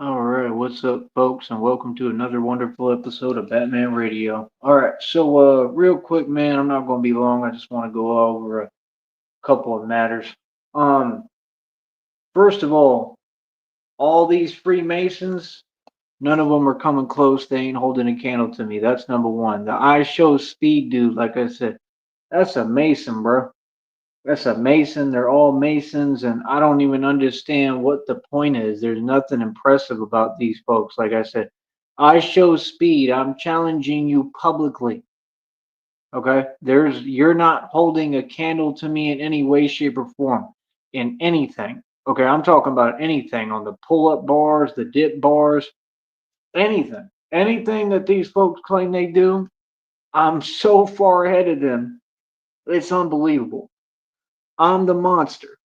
All right, what's up, folks, and welcome to another wonderful episode of Batman Radio. All right, so real quick, man, I'm not going to be long. I just want to go over a couple of matters. Um, First of all these Freemasons, none of them are coming close. They ain't holding a candle to me. That's number one. The I show speed dude, like I said, that's a Mason, bro. That's a Mason. They're all Masons, and I don't even understand what the point is. There's nothing impressive about these folks. Like I said, I show speed. I'm challenging you publicly. Okay? You're not holding a candle to me in any way, shape, or form. In anything. Okay, I'm talking about anything on the pull-up bars, the dip bars, anything. Anything that these folks claim they do, I'm so far ahead of them. It's unbelievable. I'm the monster.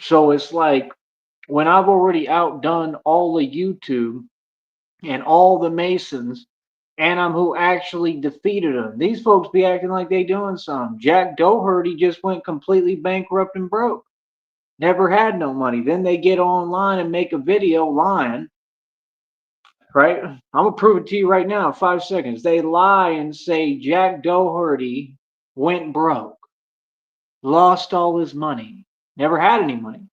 So it's like when I've already outdone all of YouTube and all the Masons, and I'm who actually defeated them. These folks be acting like they doing something. Jack Doherty just went completely bankrupt and broke. Never had no money. Then they get online and make a video lying, right? I'm gonna prove it to you right now in 5 seconds. They lie and say Jack Doherty went broke, lost all his money, never had any money.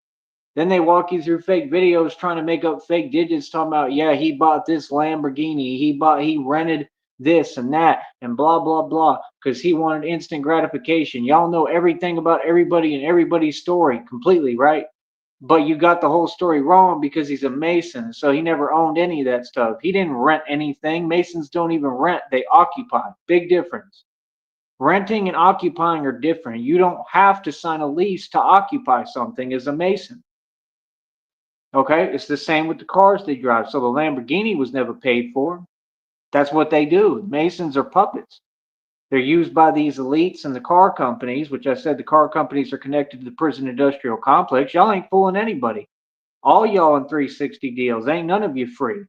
Then they walk you through fake videos trying to make up fake digits, talking about, yeah, he bought this Lamborghini, he rented this and that, and blah blah blah, because he wanted instant gratification. Y'all know everything about everybody and everybody's story completely, right? But you got the whole story wrong because he's a Mason, so he never owned any of that stuff. He didn't rent anything. Masons don't even rent; they occupy. Big difference. Renting and occupying are different. You don't have to sign a lease to occupy something as a Mason. Okay, it's the same with the cars they drive. So the Lamborghini was never paid for. That's what they do. Masons are puppets. They're used by these elites and the car companies, which I said the car companies are connected to the prison industrial complex. Y'all ain't fooling anybody. All y'all in 360 deals. Ain't none of you free.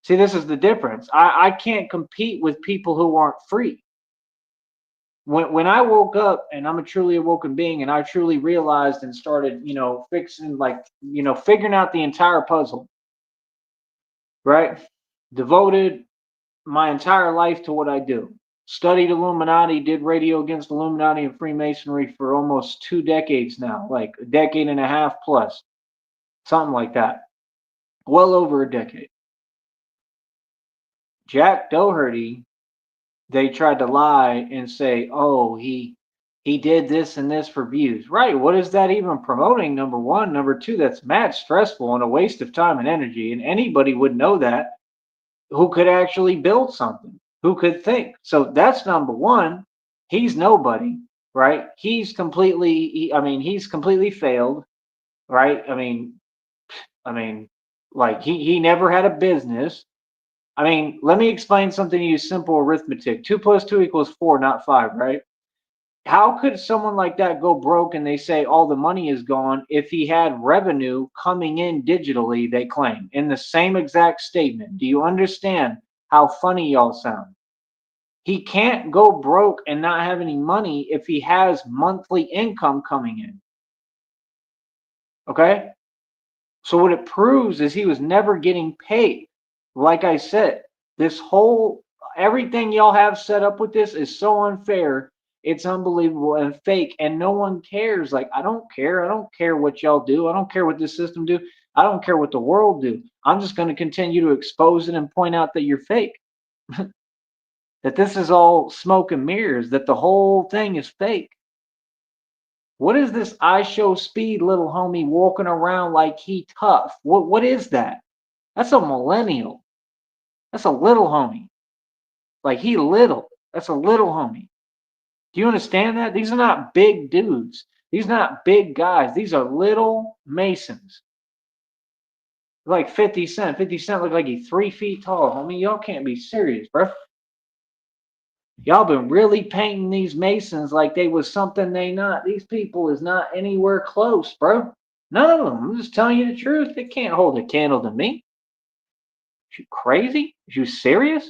See, this is the difference. I can't compete with people who aren't free. When I woke up and I'm a truly awoken being and I truly realized and started, fixing figuring out the entire puzzle, right? Devoted my entire life to what I do. Studied Illuminati, did radio against Illuminati and Freemasonry for almost 2 decades now, like a decade and a half plus, something like that. Well over a decade. Jack Doherty, they tried to lie and say, "Oh, he did this and this for views." Right? What is that even promoting? Number one, number two, that's mad stressful and a waste of time and energy, and anybody would know that who could actually build something, who could think. So that's number one. He's nobody, right? He's completely failed, right? I mean, like he never had a business. I mean, let me explain something to you. Simple arithmetic: 2 plus 2 equals 4, not 5, right? How could someone like that go broke and they say all the money is gone if he had revenue coming in digitally, they claim, in the same exact statement? Do you understand how funny y'all sound? He can't go broke and not have any money if he has monthly income coming in. Okay? So what it proves is he was never getting paid. Like I said, this whole everything y'all have set up with this is so unfair. It's unbelievable and fake, and no one cares. Like, I don't care. I don't care what y'all do. I don't care what this system do. I don't care what the world do. I'm just going to continue to expose it and point out that you're fake. That this is all smoke and mirrors. That the whole thing is fake. What is this I show speed little homie walking around like he tough? What is that? That's a millennial. That's a little homie. Like he little. That's a little homie. Do you understand that? These are not big dudes. These are not big guys. These are little Masons. Like 50 Cent. 50 Cent look like he's 3 feet tall. Homie, y'all can't be serious, bro. Y'all been really painting these Masons like they was something they not. These people is not anywhere close, bro. None of them. I'm just telling you the truth. They can't hold a candle to me. You crazy? Is you serious?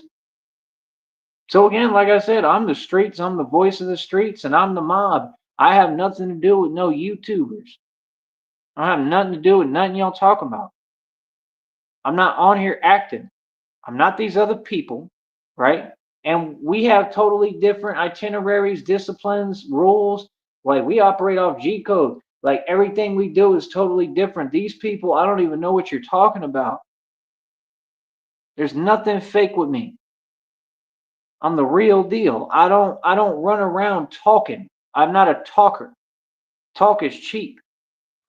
So again, like I said, I'm the streets, I'm the voice of the streets, and I'm the mob. I have nothing to do with no YouTubers. I have nothing to do with nothing y'all talking about. I'm not on here acting. I'm not these other people, right? And we have totally different itineraries, disciplines, rules. Like we operate off G code. Like everything we do is totally different. These people, I don't even know what you're talking about. There's nothing fake with me. I'm the real deal. I don't run around talking. I'm not a talker. Talk is cheap.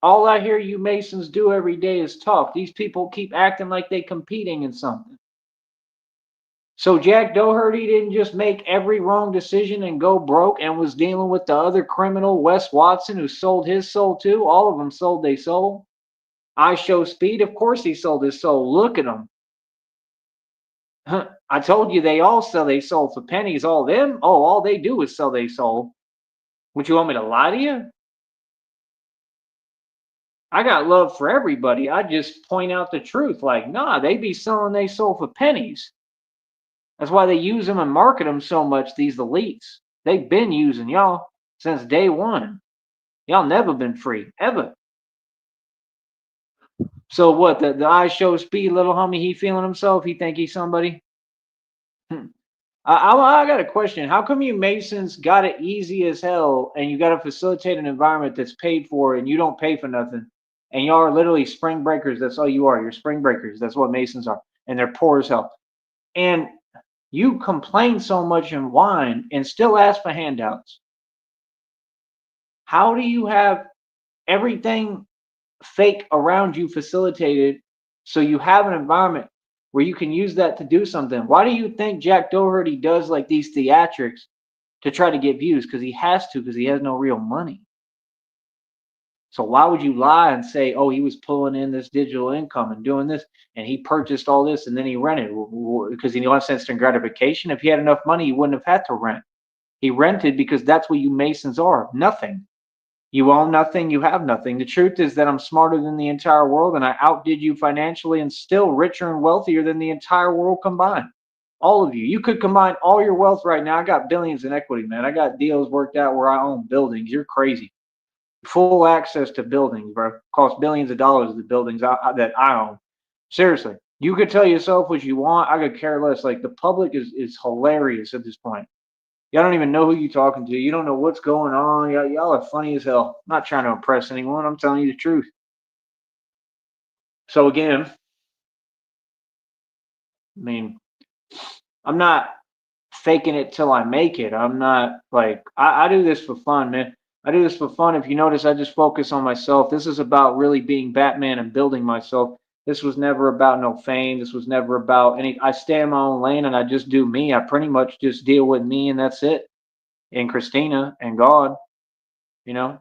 All I hear you Masons do every day is talk. These people keep acting like they competing in something. So Jack Doherty didn't just make every wrong decision and go broke and was dealing with the other criminal, Wes Watson, who sold his soul too. All of them sold their soul. I Show Speed, of course he sold his soul. Look at him. I told you they all sell their soul for pennies. All them? Oh, all they do is sell their soul. Would you want me to lie to you? I got love for everybody. I just point out the truth. Like, nah, they be selling their soul for pennies. That's why they use them and market them so much, these elites. They've been using y'all since day one. Y'all never been free, ever. So what, the I Show Speed little homie, he feeling himself? He think he's somebody? Hmm. I got a question. How come you Masons got it easy as hell and you got to facilitate an environment that's paid for and you don't pay for nothing? And y'all are literally spring breakers. That's all you are. You're spring breakers. That's what Masons are. And they're poor as hell. And you complain so much and whine and still ask for handouts. How do you have everything fake around you facilitated so you have an environment where you can use that to do something? Why do you think Jack Doherty does like these theatrics to try to get views? Because he has to, because he has no real money. So why would you lie and say, oh, he was pulling in this digital income and doing this and he purchased all this and then he rented because he wants instant gratification? If he had enough money, he wouldn't have had to rent. He rented because that's what you Masons are. Nothing. You own nothing, you have nothing. The truth is that I'm smarter than the entire world and I outdid you financially and still richer and wealthier than the entire world combined. All of you. You could combine all your wealth right now. I got billions in equity, man. I got deals worked out where I own buildings. You're crazy. Full access to buildings, bro. Cost billions of dollars the buildings that I own. Seriously. You could tell yourself what you want. I could care less. Like the public is hilarious at this point. Y'all don't even know who you're talking to. You don't know what's going on. Y'all are funny as hell. I'm not trying to impress anyone. I'm telling you the truth. So again, I mean, I'm not faking it till I make it. I'm not like I do this for fun, man. I do this for fun. If you notice, I just focus on myself. This is about really being Batman and building myself. This was never about no fame. This was never about any. I stay in my own lane and I just do me. I pretty much just deal with me and that's it. And Christina and God. You know,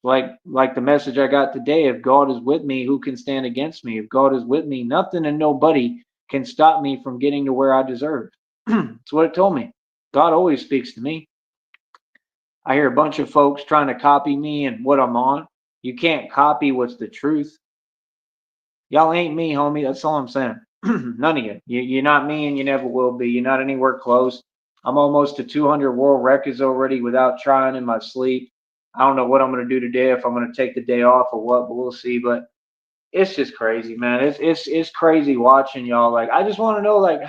like the message I got today. If God is with me, who can stand against me? If God is with me, nothing and nobody can stop me from getting to where I deserve. That's what it told me. God always speaks to me. I hear a bunch of folks trying to copy me and what I'm on. You can't copy what's the truth. Y'all ain't me, homie. That's all I'm saying. None of you. You're not me and you never will be. You're not anywhere close. I'm almost to 200 world records already without trying in my sleep. I don't know what I'm going to do today, if I'm going to take the day off or what, but we'll see. But it's just crazy, man. It's crazy watching y'all. Like I just want to know, like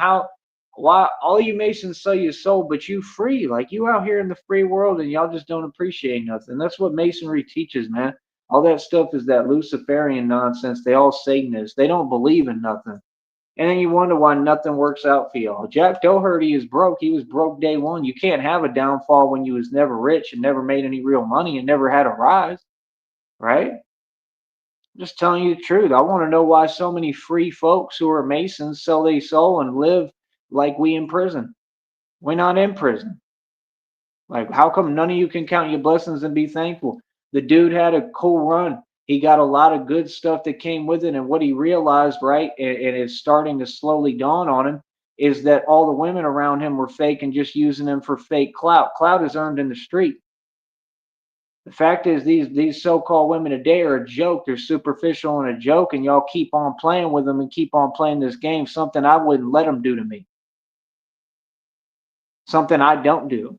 why all you Masons sell your soul, but you free. Like you out here in the free world, and y'all just don't appreciate nothing. That's what Masonry teaches, man. All that stuff is that Luciferian nonsense. They all Satanists. They don't believe in nothing. And then you wonder why nothing works out for y'all. Jack Doherty is broke. He was broke day one. You can't have a downfall when you was never rich and never made any real money and never had a rise, right? I'm just telling you the truth. I want to know why so many free folks who are Masons sell their soul and live like we in prison. We're not in prison. Like, how come none of you can count your blessings and be thankful? The dude had a cool run. He got a lot of good stuff that came with it. And what he realized, right, and it's starting to slowly dawn on him, is that all the women around him were fake and just using them for fake clout. Clout is earned in the street. The fact is, these so-called women today are a joke. They're superficial and a joke, and y'all keep on playing with them and keep on playing this game. Something I wouldn't let them do to me. Something I don't do.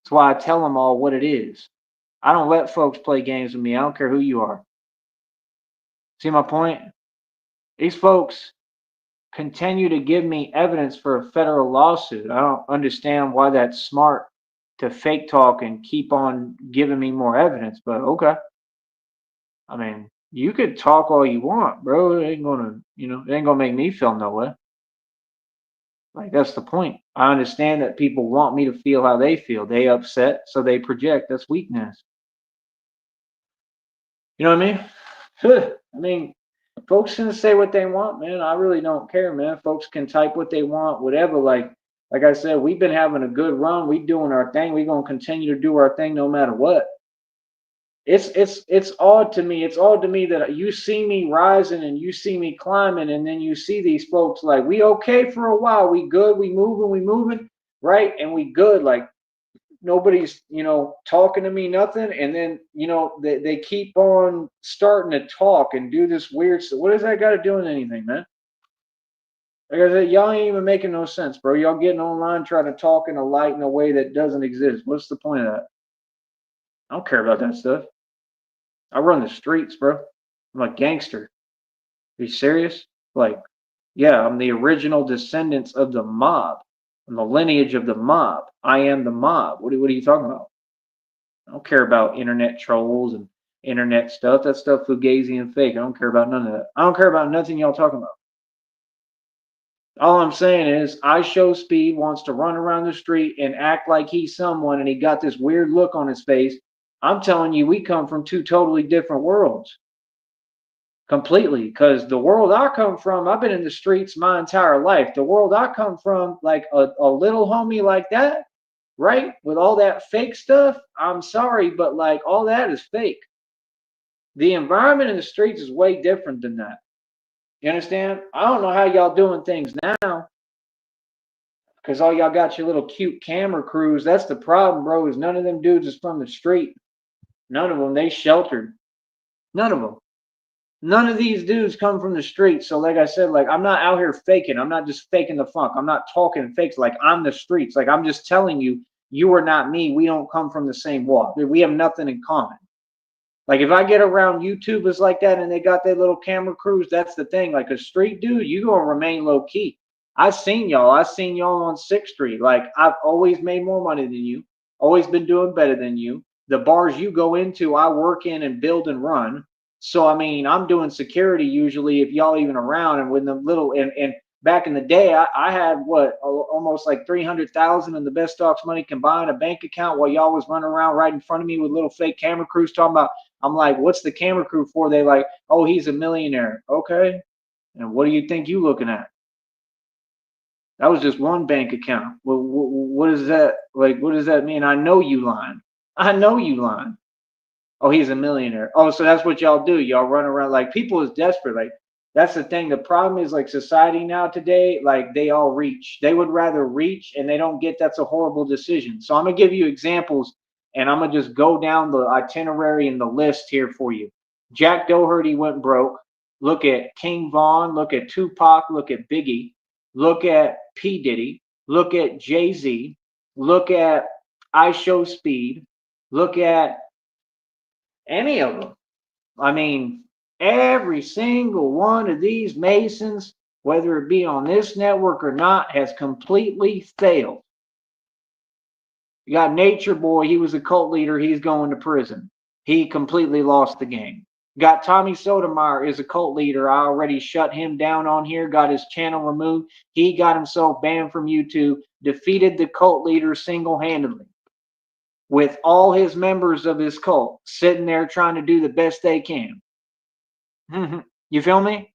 That's why I tell them all what it is. I don't let folks play games with me. I don't care who you are. See my point? These folks continue to give me evidence for a federal lawsuit. I don't understand why that's smart to fake talk and keep on giving me more evidence, but okay. I mean, you could talk all you want, bro. It ain't gonna, it ain't gonna make me feel no way. Like that's the point. I understand that people want me to feel how they feel. They upset, so they project. That's weakness. You know what I mean? I mean, folks can say what they want, man. I really don't care, man. Folks can type what they want, whatever. Like I said, we've been having a good run. We doing our thing. We gonna continue to do our thing no matter what. It's odd to me. It's odd to me that you see me rising and you see me climbing, and then you see these folks like we okay for a while. We good. We moving, right? And we good. Like nobody's talking to me nothing, and then they keep on starting to talk and do this weird stuff. What does that got to do with anything, man? Like I said, y'all ain't even making no sense, bro. Y'all getting online trying to talk in a light in a way that doesn't exist. What's the point of that? I don't care about that stuff. I run the streets, bro. I'm a gangster. Are you serious? Like, yeah, I'm the original descendants of the mob. I'm the lineage of the mob. I am the mob. What are you talking about? I don't care about internet trolls and internet stuff. That stuff fugazi and fake. I don't care about none of that. I don't care about nothing y'all talking about. All I'm saying is I Show Speed wants to run around the street and act like he's someone and he got this weird look on his face. I'm telling you, we come from two totally different worlds. Completely. Because the world I come from, I've been in the streets my entire life. The world I come from, like a little homie like that, right? With all that fake stuff, I'm sorry, but like all that is fake. The environment in the streets is way different than that. You understand? I don't know how y'all doing things now, because all y'all got your little cute camera crews. That's the problem, bro, is none of them dudes is from the street. None of them. They sheltered. None of them. None of these dudes come from the street. So like I said, like I'm not out here faking. I'm not just faking the funk. I'm not talking fakes. Like I'm the streets. Like I'm just telling you, you are not me. We don't come from the same walk. We have nothing in common. Like if I get around YouTubers like that and they got their little camera crews, that's the thing. Like a street dude, you gonna remain low key. I've seen y'all. I've seen y'all on 6th Street. Like I've always made more money than you. Always been doing better than you. The bars you go into, I work in and build and run. So I mean, I'm doing security usually if y'all even around. And when the little and back in the day, I had what almost like 300,000 in the best stocks money combined a bank account while y'all was running around right in front of me with little fake camera crews talking about. I'm like, what's the camera crew for? They like, oh, he's a millionaire. Okay, and what do you think you looking at? That was just one bank account. Well, what is that? Like, what does that mean? I know you lying. I know you lying. Oh, he's a millionaire. Oh, so that's what y'all do. Y'all run around like people is desperate. Like that's the thing. The problem is like society now today, like they all reach. They would rather reach and they don't get that's a horrible decision. So I'm gonna give you examples and I'm gonna just go down the itinerary and the list here for you. Jack Doherty went broke. Look at King Von, look at Tupac, look at Biggie, look at P. Diddy, look at Jay-Z, look at I Show Speed, look at any of them. I mean, every single one of these Masons, whether it be on this network or not, has completely failed. You got Nature Boy, he was a cult leader, he's going to prison. He completely lost the game. Got Tommy Sotomayor is a cult leader. I already shut him down on here, got his channel removed. He got himself banned from YouTube, defeated the cult leader single-handedly with all his members of his cult sitting there trying to do the best they can. You feel me?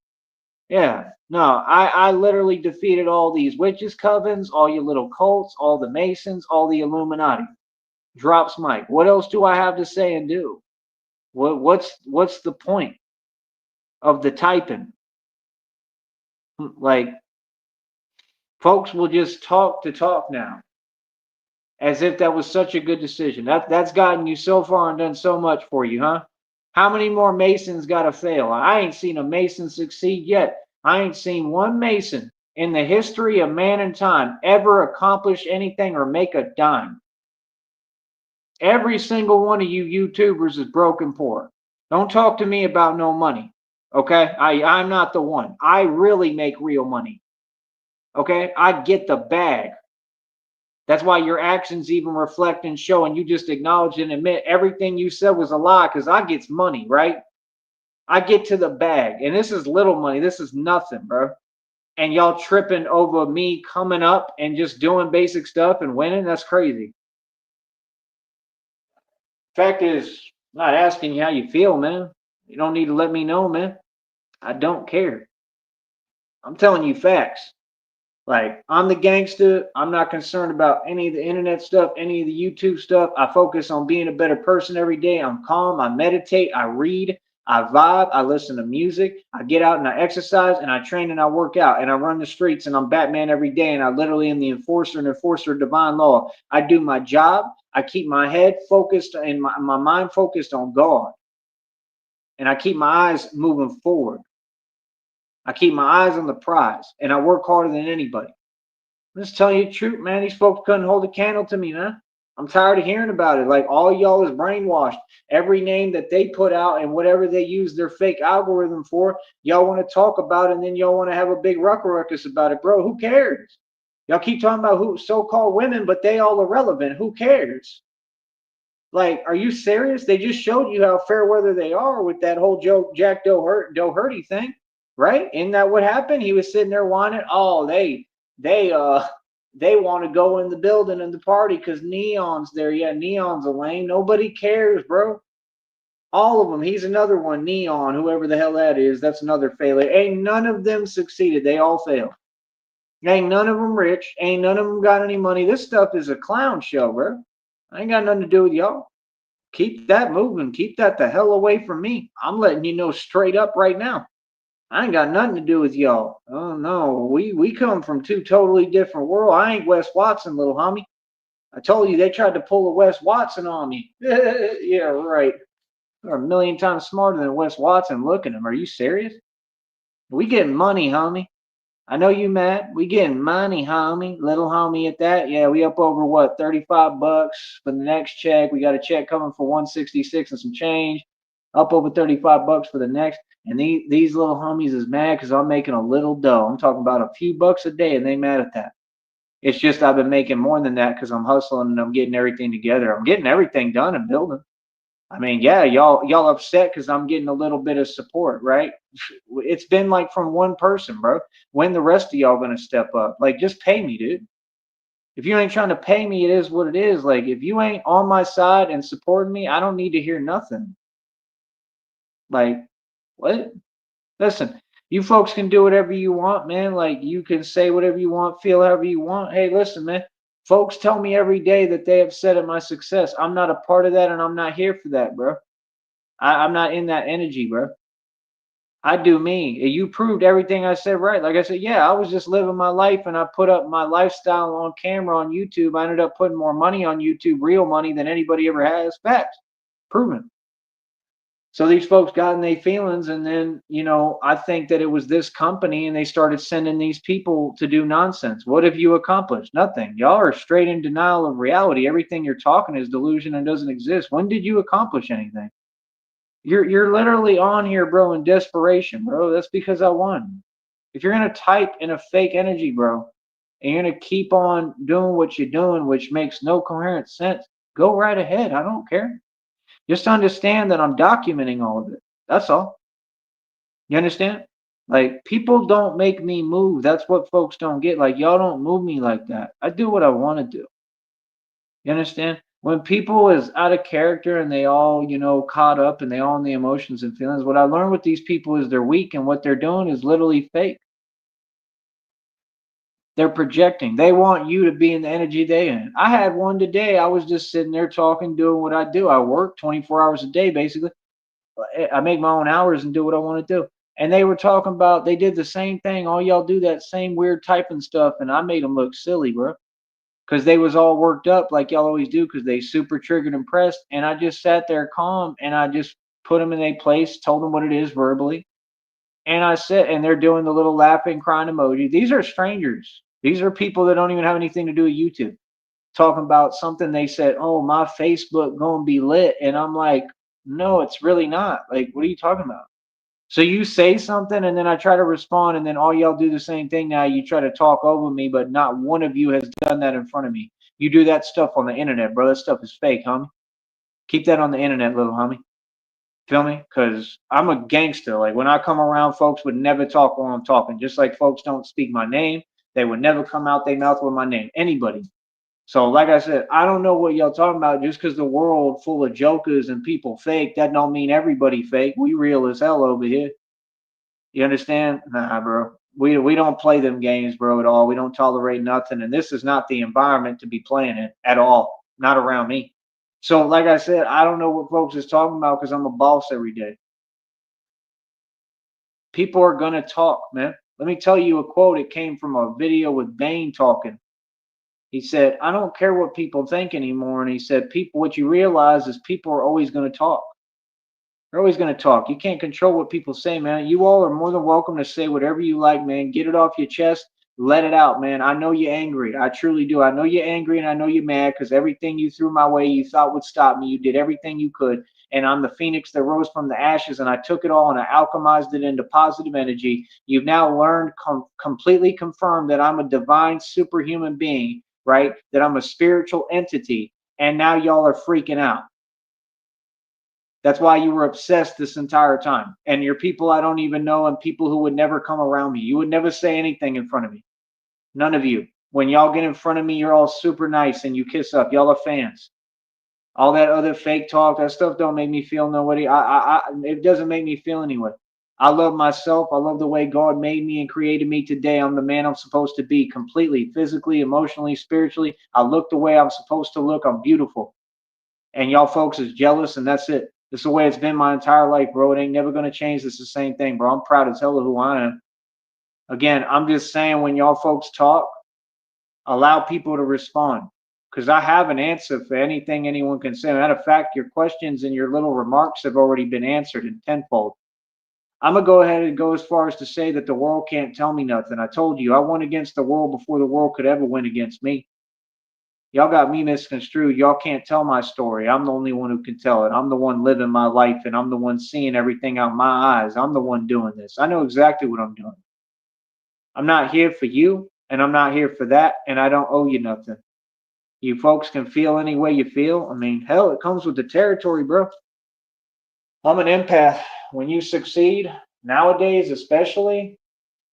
Yeah. No, I literally defeated all these witches covens, all you little cults, all the Masons, all the Illuminati. Drops mic. What else do I have to say and do? What's the point of the typing? Like folks will just talk to talk now. As if that was such a good decision. That's gotten you so far and done so much for you, huh? How many more Masons gotta fail? I ain't seen a Mason succeed yet. I ain't seen one Mason in the history of man and time ever accomplish anything or make a dime. Every single one of you YouTubers is broken poor. Don't talk to me about no money. Okay, I'm not the one. I really make real money. Okay, I get the bag. That's why your actions even reflect and show, and you just acknowledge and admit everything you said was a lie. Because I gets money, right? I get to the bag, and this is little money. This is nothing, bro. And y'all tripping over me coming up and just doing basic stuff and winning. That's crazy. Fact is, I'm not asking you how you feel, man. You don't need to let me know, man. I don't care. I'm telling you facts. Like, I'm the gangster. I'm not concerned about any of the internet stuff, any of the YouTube stuff. I focus on being a better person every day. I'm calm. I meditate. I read. I vibe. I listen to music. I get out and I exercise and I train and I work out and I run the streets and I'm Batman every day and I literally am the enforcer of divine law. I do my job. I keep my head focused and my mind focused on God. And I keep my eyes moving forward. I keep my eyes on the prize and I work harder than anybody. I'm just telling you the truth, man. These folks couldn't hold a candle to me, man. I'm tired of hearing about it. Like all y'all is brainwashed. Every name that they put out and whatever they use their fake algorithm for, y'all want to talk about, and then y'all want to have a big ruckus about it, bro. Who cares? Y'all keep talking about who so-called women, but they all irrelevant. Who cares? Like, are you serious? They just showed you how fair weather they are with that whole Joe Jack Doherty thing, right? Isn't that what happened? He was sitting there whining. Oh, they they want to go in the building and the party because Neon's there. Yeah, Neon's a lame. Nobody cares, bro. All of them. He's another one. Neon, whoever the hell that is, that's another failure. Ain't none of them succeeded. They all failed. Ain't none of them rich. Ain't none of them got any money. This stuff is a clown show, bro. I ain't got nothing to do with y'all. Keep that moving. Keep that the hell away from me. I'm letting you know straight up right now. I ain't got nothing to do with y'all. Oh no, we come from two totally different worlds. I ain't Wes Watson, little homie. I told you they tried to pull a Wes Watson on me. Yeah, right. They're a million times smarter than Wes Watson. Look at him. Are you serious? We getting money, homie. I know you mad. We getting money, homie. Little homie at that. Yeah, we up over what, 35 bucks for the next check. We got a check coming for 166 and some change. Up over 35 bucks for the next. And these little homies is mad because I'm making a little dough. I'm talking about a few bucks a day and they mad at that. It's just I've been making more than that because I'm hustling and I'm getting everything together. I'm getting everything done and building. I mean, yeah, y'all upset because I'm getting a little bit of support, right? It's been like from one person, bro. When the rest of y'all gonna step up? Like, just pay me, dude. If you ain't trying to pay me, it is what it is. Like, if you ain't on my side and supporting me, I don't need to hear nothing. Like, what? Listen, you folks can do whatever you want, man. Like, you can say whatever you want, feel however you want. Hey, listen, man. Folks tell me every day that they upset at my success. I'm not a part of that, and I'm not here for that, bro. I'm not in that energy, bro. I do me. You proved everything I said right. Like I said, yeah, I was just living my life and I put up my lifestyle on camera on YouTube. I ended up putting more money on YouTube, real money, than anybody ever has. Facts. Proven. So these folks got in their feelings, and then, I think that it was this company and they started sending these people to do nonsense. What have you accomplished? Nothing. Y'all are straight in denial of reality. Everything you're talking is delusion and doesn't exist. When did you accomplish anything? You're literally on here, bro, in desperation, bro. That's because I won. If you're gonna type in a fake energy, bro, and you're gonna keep on doing what you're doing, which makes no coherent sense, go right ahead. I don't care. Just understand that I'm documenting all of it. That's all. You understand? Like, people don't make me move. That's what folks don't get. Like, y'all don't move me like that. I do what I want to do. You understand? When people is out of character and they all, caught up and they all in the emotions and feelings, what I learned with these people is they're weak and what they're doing is literally fake. They're projecting. They want you to be in the energy they in. I had one today. I was just sitting there talking, doing what I do. I work 24 hours a day, basically. I make my own hours and do what I want to do. And they were talking about, they did the same thing. All y'all do that same weird typing stuff. And I made them look silly, bro, because they was all worked up like y'all always do because they super triggered and pressed. And I just sat there calm and I just put them in a place, told them what it is verbally. And I said, and they're doing the little laughing, crying emoji. These are strangers. These are people that don't even have anything to do with YouTube. Talking about something they said, oh, my Facebook gonna be lit. And I'm like, no, it's really not. Like, what are you talking about? So you say something and then I try to respond and then all y'all do the same thing now. You try to talk over me, but not one of you has done that in front of me. You do that stuff on the internet, bro. That stuff is fake, homie. Keep that on the internet, little homie. Feel me? Because I'm a gangster. Like when I come around, folks would never talk while I'm talking. Just like folks don't speak my name, they would never come out their mouth with my name. Anybody. So, like I said, I don't know what y'all talking about. Just because the world full of jokers and people fake, that don't mean everybody fake. We real as hell over here. You understand? Nah, bro. We don't play them games, bro, at all. We don't tolerate nothing, and this is not the environment to be playing in at all. Not around me. So, like I said, I don't know what folks is talking about because I'm a boss every day. People are gonna talk, man. Let me tell you a quote. It came from a video with Bane talking. He said, "I don't care what people think anymore." And he said, "People, what you realize is people are always gonna talk. They're always going to talk. You can't control what people say, man. You all are more than welcome to say whatever you like, man. Get it off your chest. Let it out, man. I know you're angry. I truly do. I know you're angry and I know you're mad because everything you threw my way you thought would stop me. You did everything you could. And I'm the phoenix that rose from the ashes and I took it all and I alchemized it into positive energy. You've now learned, completely confirmed that I'm a divine superhuman being, right? That I'm a spiritual entity. And now y'all are freaking out. That's why you were obsessed this entire time. And you're people I don't even know and people who would never come around me. You would never say anything in front of me. None of you. When y'all get in front of me, you're all super nice and you kiss up. Y'all are fans. All that other fake talk, that stuff don't make me feel nobody. It doesn't make me feel anyway. I love myself. I love the way God made me and created me today. I'm the man I'm supposed to be completely, physically, emotionally, spiritually. I look the way I'm supposed to look. I'm beautiful. And y'all folks is jealous, and that's it. This is the way it's been my entire life, bro. It ain't never gonna change. This is the same thing, bro. I'm proud as hell of who I am. Again, I'm just saying when y'all folks talk, allow people to respond. Because I have an answer for anything anyone can say. Matter of fact, your questions and your little remarks have already been answered in tenfold. I'm gonna go ahead and go as far as to say that the world can't tell me nothing. I told you I won against the world before the world could ever win against me. Y'all got me misconstrued. Y'all can't tell my story. I'm the only one who can tell it. I'm the one living my life and I'm the one seeing everything out my eyes. I'm the one doing this. I know exactly what I'm doing. I'm not here for you and I'm not here for that and I don't owe you nothing. You folks can feel any way you feel. I mean, hell, it comes with the territory, bro. I'm an empath. When you succeed, nowadays especially,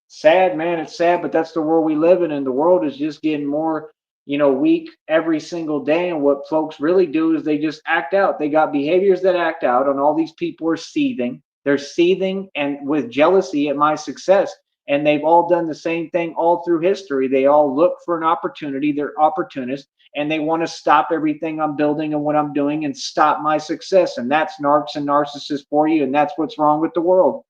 sad, man, it's sad, but that's the world we live in, and the world is just getting more, weak every single day. And what folks really do is they just act out. They got behaviors that act out, and all these people are seething. They're seething and with jealousy at my success. And they've all done the same thing all through history. They all look for an opportunity. They're opportunists and they want to stop everything I'm building and what I'm doing and stop my success. And that's narcs and narcissists for you. And that's what's wrong with the world.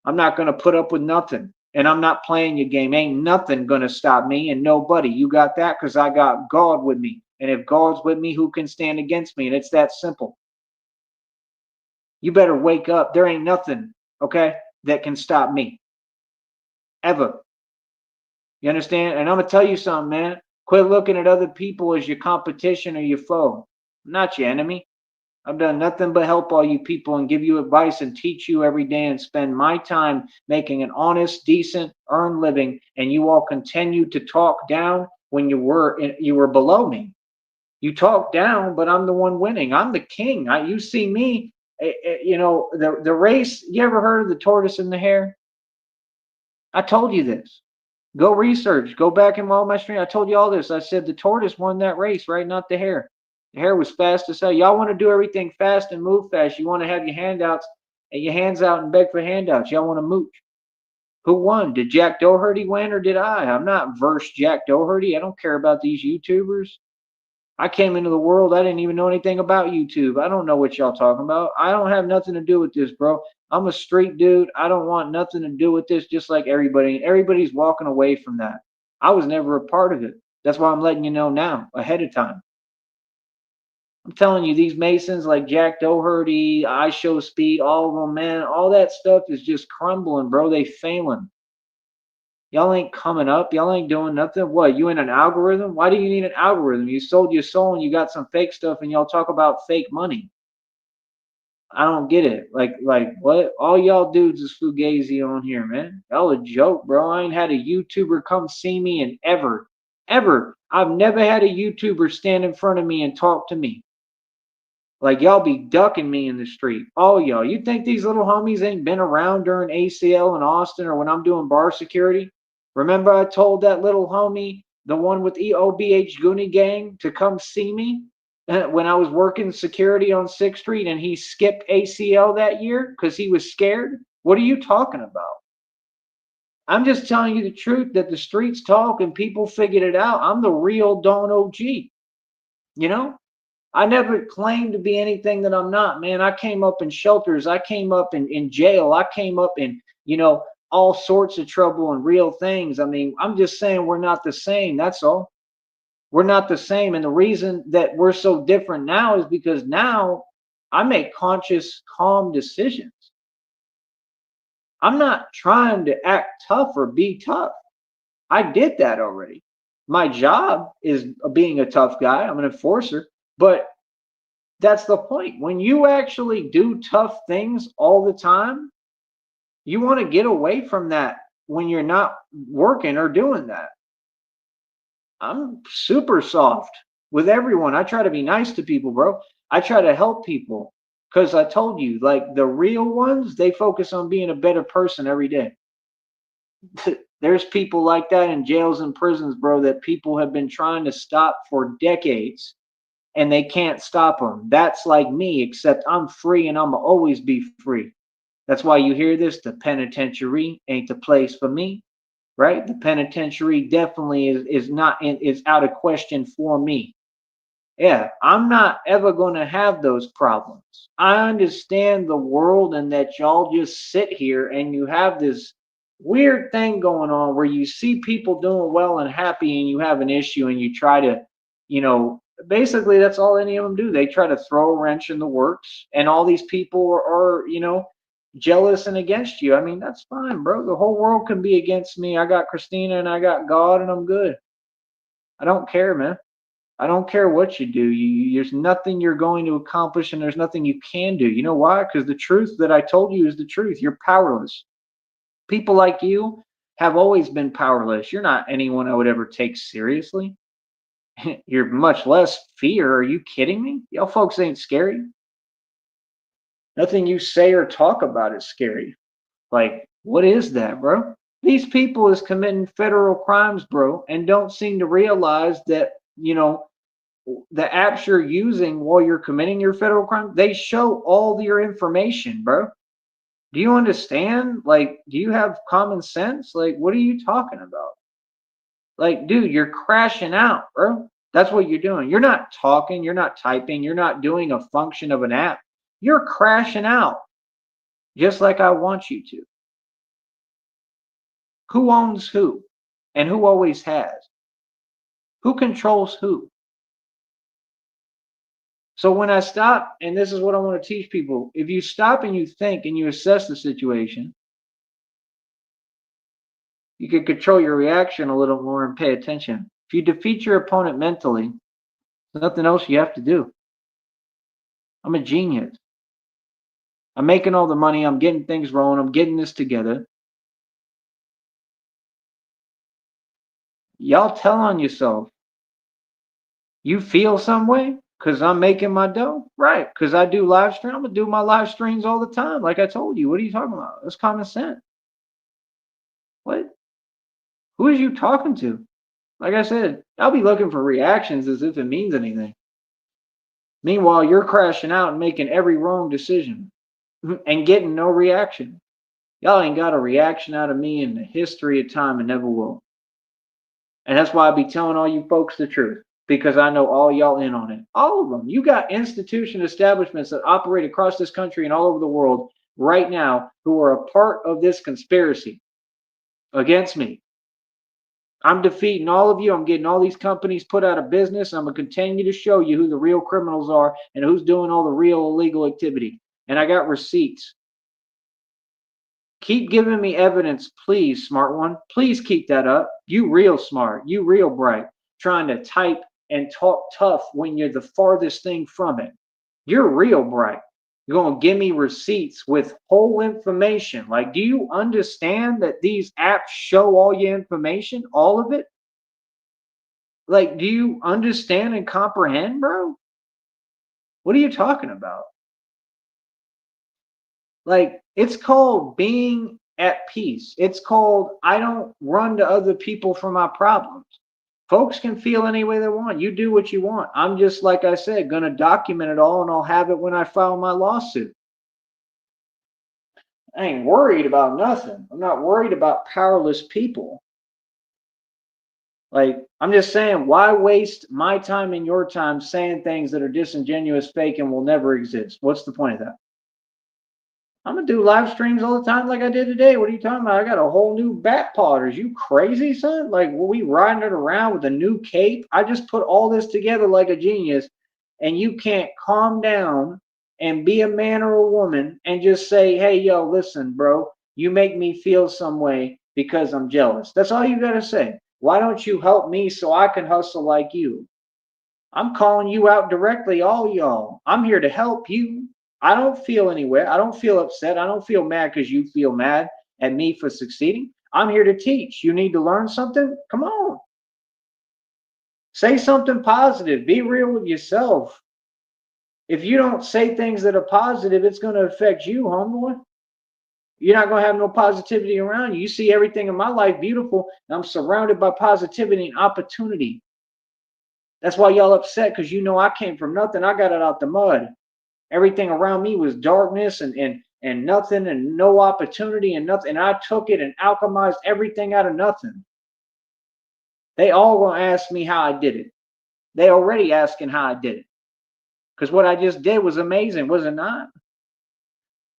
I'm not going to put up with nothing. And I'm not playing your game. Ain't nothing going to stop me and nobody. You got that? Because I got God with me. And if God's with me, who can stand against me? And it's that simple. You better wake up. There ain't nothing, okay, that can stop me. Ever. You understand? And I'm going to tell you something, man. Quit looking at other people as your competition or your foe. I'm not your enemy. I've done nothing but help all you people and give you advice and teach you every day and spend my time making an honest, decent, earned living. And you all continue to talk down when you were below me. You talk down, but I'm the one winning. I'm the king. You see me, the race. You ever heard of the tortoise and the hare? I told you this. Go research. Go back in all my stream. I told you all this. I said the tortoise won that race, right? Not the hare. The hare was fast as hell. Y'all want to do everything fast and move fast. You want to have your handouts and your hands out and beg for handouts. Y'all want to mooch. Who won? Did Jack Doherty win or did I? I'm not verse Jack Doherty. I don't care about these YouTubers. I came into the world. I didn't even know anything about YouTube. I don't know what y'all talking about. I don't have nothing to do with this, bro. I'm a street dude. I don't want nothing to do with this, just like everybody. Everybody's walking away from that. I was never a part of it. That's why I'm letting you know now, ahead of time. I'm telling you, these Masons like Jack Doherty, I Show Speed, all of them, man, all that stuff is just crumbling, bro. They failing. Y'all ain't coming up. Y'all ain't doing nothing. What? You in an algorithm? Why do you need an algorithm? You sold your soul and you got some fake stuff and y'all talk about fake money. I don't get it. Like what? All y'all dudes is fugazi on here, man. Y'all a joke, bro. I ain't had a YouTuber come see me in ever. I've never had a YouTuber stand in front of me and talk to me. Like y'all be ducking me in the street. All y'all. You think these little homies ain't been around during ACL in Austin or when I'm doing bar security? Remember I told that little homie, the one with EOBH Goonie Gang, to come see me when I was working security on 6th Street and he skipped ACL that year because he was scared? What are you talking about? I'm just telling you the truth that the streets talk and people figured it out. I'm the real Don OG, you know? I never claimed to be anything that I'm not, man. I came up in shelters. I came up in jail. I came up in, all sorts of trouble and real things. I mean, I'm just saying we're not the same. That's all. We're not the same. And the reason that we're so different now is because now I make conscious, calm decisions. I'm not trying to act tough or be tough. I did that already. My job is being a tough guy. I'm an enforcer, but that's the point. When you actually do tough things all the time, you want to get away from that when you're not working or doing that. I'm super soft with everyone. I try to be nice to people, bro. I try to help people because I told you, like the real ones, they focus on being a better person every day. There's people like that in jails and prisons, bro, that people have been trying to stop for decades and they can't stop them. That's like me, except I'm free and I'm always be free. That's why you hear this. The penitentiary ain't the place for me, right? The penitentiary definitely is not is out of question for me. Yeah, I'm not ever going to have those problems. I understand the world and that y'all just sit here and you have this weird thing going on where you see people doing well and happy and you have an issue and you try to, basically that's all any of them do. They try to throw a wrench in the works and all these people are jealous and against you. I mean, that's fine, bro. The whole world can be against me. I got Christina and I got God and I'm good. I don't care, man. I don't care what you do. There's nothing you're going to accomplish, and there's nothing you can do. You know why? Because the truth that I told you is the truth. You're powerless. People like you have always been powerless. You're not anyone I would ever take seriously. You're much less fear. Are you kidding me? Y'all folks ain't scary. Nothing you say or talk about is scary. Like, what is that, bro? These people is committing federal crimes, bro, and don't seem to realize that, the apps you're using while you're committing your federal crime, they show all your information, bro. Do you understand? Like, do you have common sense? Like, what are you talking about? Like, dude, you're crashing out, bro. That's what you're doing. You're not talking, you're not typing, you're not doing a function of an app. You're crashing out just like I want you to. Who owns who? And who always has? Who controls who? So when I stop, and this is what I want to teach people, if you stop and you think and you assess the situation, you can control your reaction a little more and pay attention. If you defeat your opponent mentally, there's nothing else you have to do. I'm a genius. I'm making all the money. I'm getting things rolling. I'm getting this together. Y'all tell on yourself. You feel some way because I'm making my dough? Right. Because I do live stream. I'm going to do my live streams all the time. Like I told you. What are you talking about? That's common sense. What? Who is you talking to? Like I said, I'll be looking for reactions as if it means anything. Meanwhile, you're crashing out and making every wrong decision and getting no reaction. Y'all ain't got a reaction out of me in the history of time and never will. And that's why I be telling all you folks the truth, because I know all y'all in on it. All of them. You got institution establishments that operate across this country and all over the world right now who are a part of this conspiracy against me. I'm defeating all of you. I'm getting all these companies put out of business. I'm going to continue to show you who the real criminals are and who's doing all the real illegal activity. And I got receipts. Keep giving me evidence, please, smart one. Please keep that up. You real smart. You real bright. Trying to type and talk tough when you're the farthest thing from it. You're real bright. You're going to give me receipts with whole information. Like, do you understand that these apps show all your information, all of it? Like, do you understand and comprehend, bro? What are you talking about? Like, it's called being at peace. It's called I don't run to other people for my problems. Folks can feel any way they want. You do what you want. I'm just, like I said, going to document it all and I'll have it when I file my lawsuit. I ain't worried about nothing. I'm not worried about powerless people. Like, I'm just saying, why waste my time and your time saying things that are disingenuous, fake, and will never exist? What's the point of that? I'm gonna do live streams all the time like I did today. What are you talking about? I got a whole new bat pod. Are you crazy, son? Like, were we riding it around with a new cape? I just put all this together like a genius, and you can't calm down and be a man or a woman and just say, hey, yo, listen, bro, you make me feel some way because I'm jealous. That's all you gotta say. Why don't you help me so I can hustle like you? I'm calling you out directly, all y'all. I'm here to help you. I don't feel anywhere. I don't feel upset. I don't feel mad because you feel mad at me for succeeding. I'm here to teach. You need to learn something? Come on. Say something positive. Be real with yourself. If you don't say things that are positive, it's going to affect you, homeboy. You're not going to have no positivity around you. You see everything in my life beautiful, and I'm surrounded by positivity and opportunity. That's why y'all upset, because you know I came from nothing. I got it out the mud. Everything around me was darkness and nothing and no opportunity and nothing. And I took it and alchemized everything out of nothing. They all gonna ask me how I did it. They already asking how I did it. Because what I just did was amazing, was it not?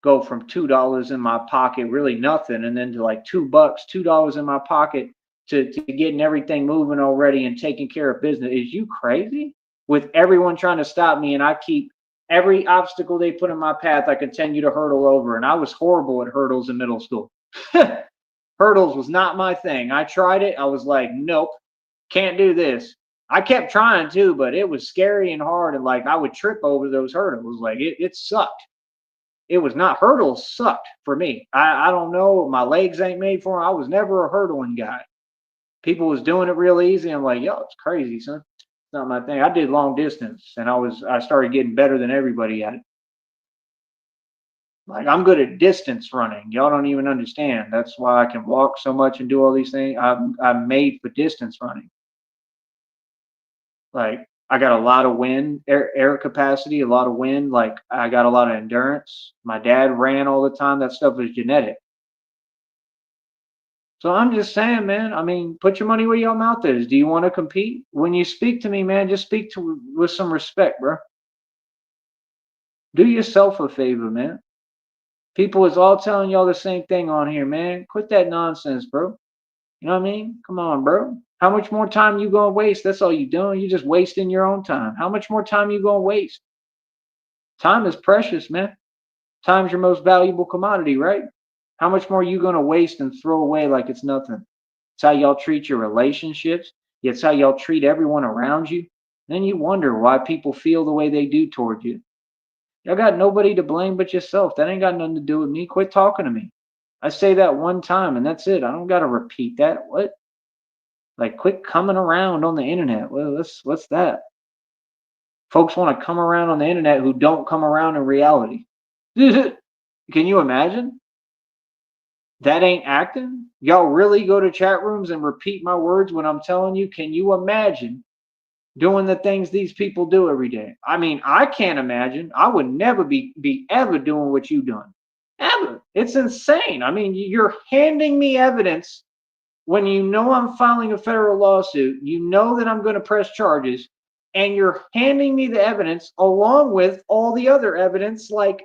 Go from $2 in my pocket, really nothing, and then to like $2, $2 in my pocket to getting everything moving already and taking care of business. Is you crazy? With everyone trying to stop me, and I keep every obstacle they put in my path, I continue to hurdle over. And I was horrible at hurdles in middle school. Hurdles was not my thing. I tried it. I was like, nope, can't do this. I kept trying to, but it was scary and hard. And like I would trip over those hurdles. Like it sucked. It was not, hurdles sucked for me. I don't know. My legs ain't made for them. I was never a hurdling guy. People was doing it real easy. I'm like, yo, it's crazy, son. It's not my thing. I did long distance and I started getting better than everybody at it. Like I'm good at distance running. Y'all don't even understand. That's why I can walk so much and do all these things. I'm made for distance running. Like I got a lot of wind, air capacity, a lot of wind. Like I got a lot of endurance. My dad ran all the time. That stuff is genetic. So I'm just saying, man. I mean, put your money where your mouth is. Do you want to compete? When you speak to me, man, just speak to with some respect, bro. Do yourself a favor, man. People is all telling y'all the same thing on here, man. Quit that nonsense, bro. You know what I mean? Come on, bro. How much more time you gonna waste? That's all you doing. You just wasting your own time. How much more time you gonna waste? Time is precious, man. Time's your most valuable commodity, right? How much more you gonna waste and throw away like it's nothing? It's how y'all treat your relationships. It's how y'all treat everyone around you. Then you wonder why people feel the way they do toward you. Y'all got nobody to blame but yourself. That ain't got nothing to do with me. Quit talking to me. I say that one time and that's it. I don't got to repeat that. What? Like, quit coming around on the internet. Well, what's that? Folks want to come around on the internet who don't come around in reality. Can you imagine? That ain't acting. Y'all really go to chat rooms and repeat my words when I'm telling you? Can you imagine doing the things these people do every day? I mean, I can't imagine. I would never be ever doing what you doing. Ever. It's insane. I mean, you're handing me evidence when you know I'm filing a federal lawsuit, you know that I'm going to press charges, and you're handing me the evidence along with all the other evidence, like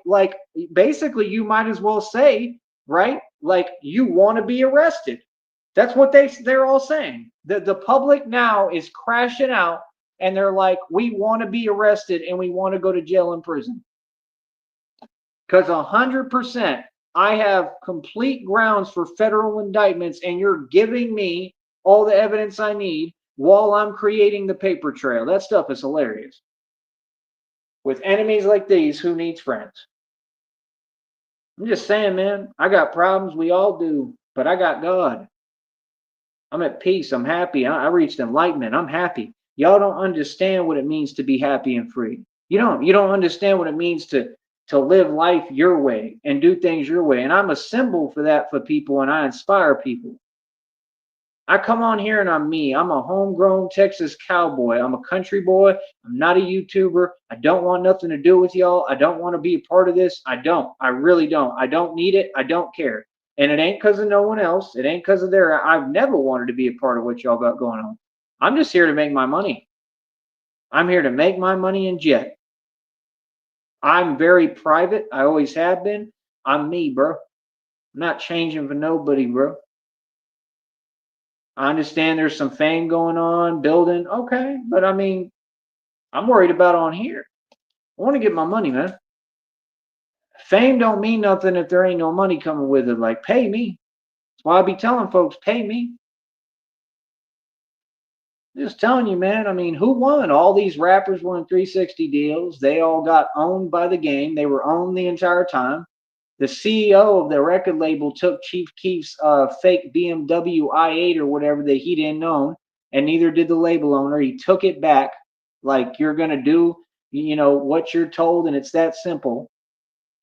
basically you might as well say, right? Like you want to be arrested. That's what they're all saying. The public now is crashing out and they're like, we want to be arrested and we want to go to jail and prison. Because 100%, I have complete grounds for federal indictments, and you're giving me all the evidence I need while I'm creating the paper trail. That stuff is hilarious. With enemies like these, who needs friends? I'm just saying, man, I got problems. We all do, but I got God. I'm at peace. I'm happy. I reached enlightenment. I'm happy. Y'all don't understand what it means to be happy and free. You don't understand what it means to live life your way and do things your way. And I'm a symbol for that for people, and I inspire people. I come on here and I'm me. I'm a homegrown Texas cowboy. I'm a country boy. I'm not a YouTuber. I don't want nothing to do with y'all. I don't want to be a part of this. I don't. I really don't. I don't need it. I don't care. And it ain't because of no one else. It ain't because of their. I've never wanted to be a part of what y'all got going on. I'm just here to make my money. I'm here to make my money and jet. I'm very private. I always have been. I'm me, bro. I'm not changing for nobody, bro. I understand there's some fame going on, building. Okay, but I mean, I'm worried about on here. I want to get my money, man. Fame don't mean nothing if there ain't no money coming with it. Like, pay me. That's why I be telling folks, pay me. Just telling you, man. I mean, who won? All these rappers won 360 deals. They all got owned by the game. They were owned the entire time. The CEO of the record label took Chief Keef's fake BMW i8 or whatever that he didn't own, and neither did the label owner. He took it back, like you're gonna do, what you're told, and it's that simple.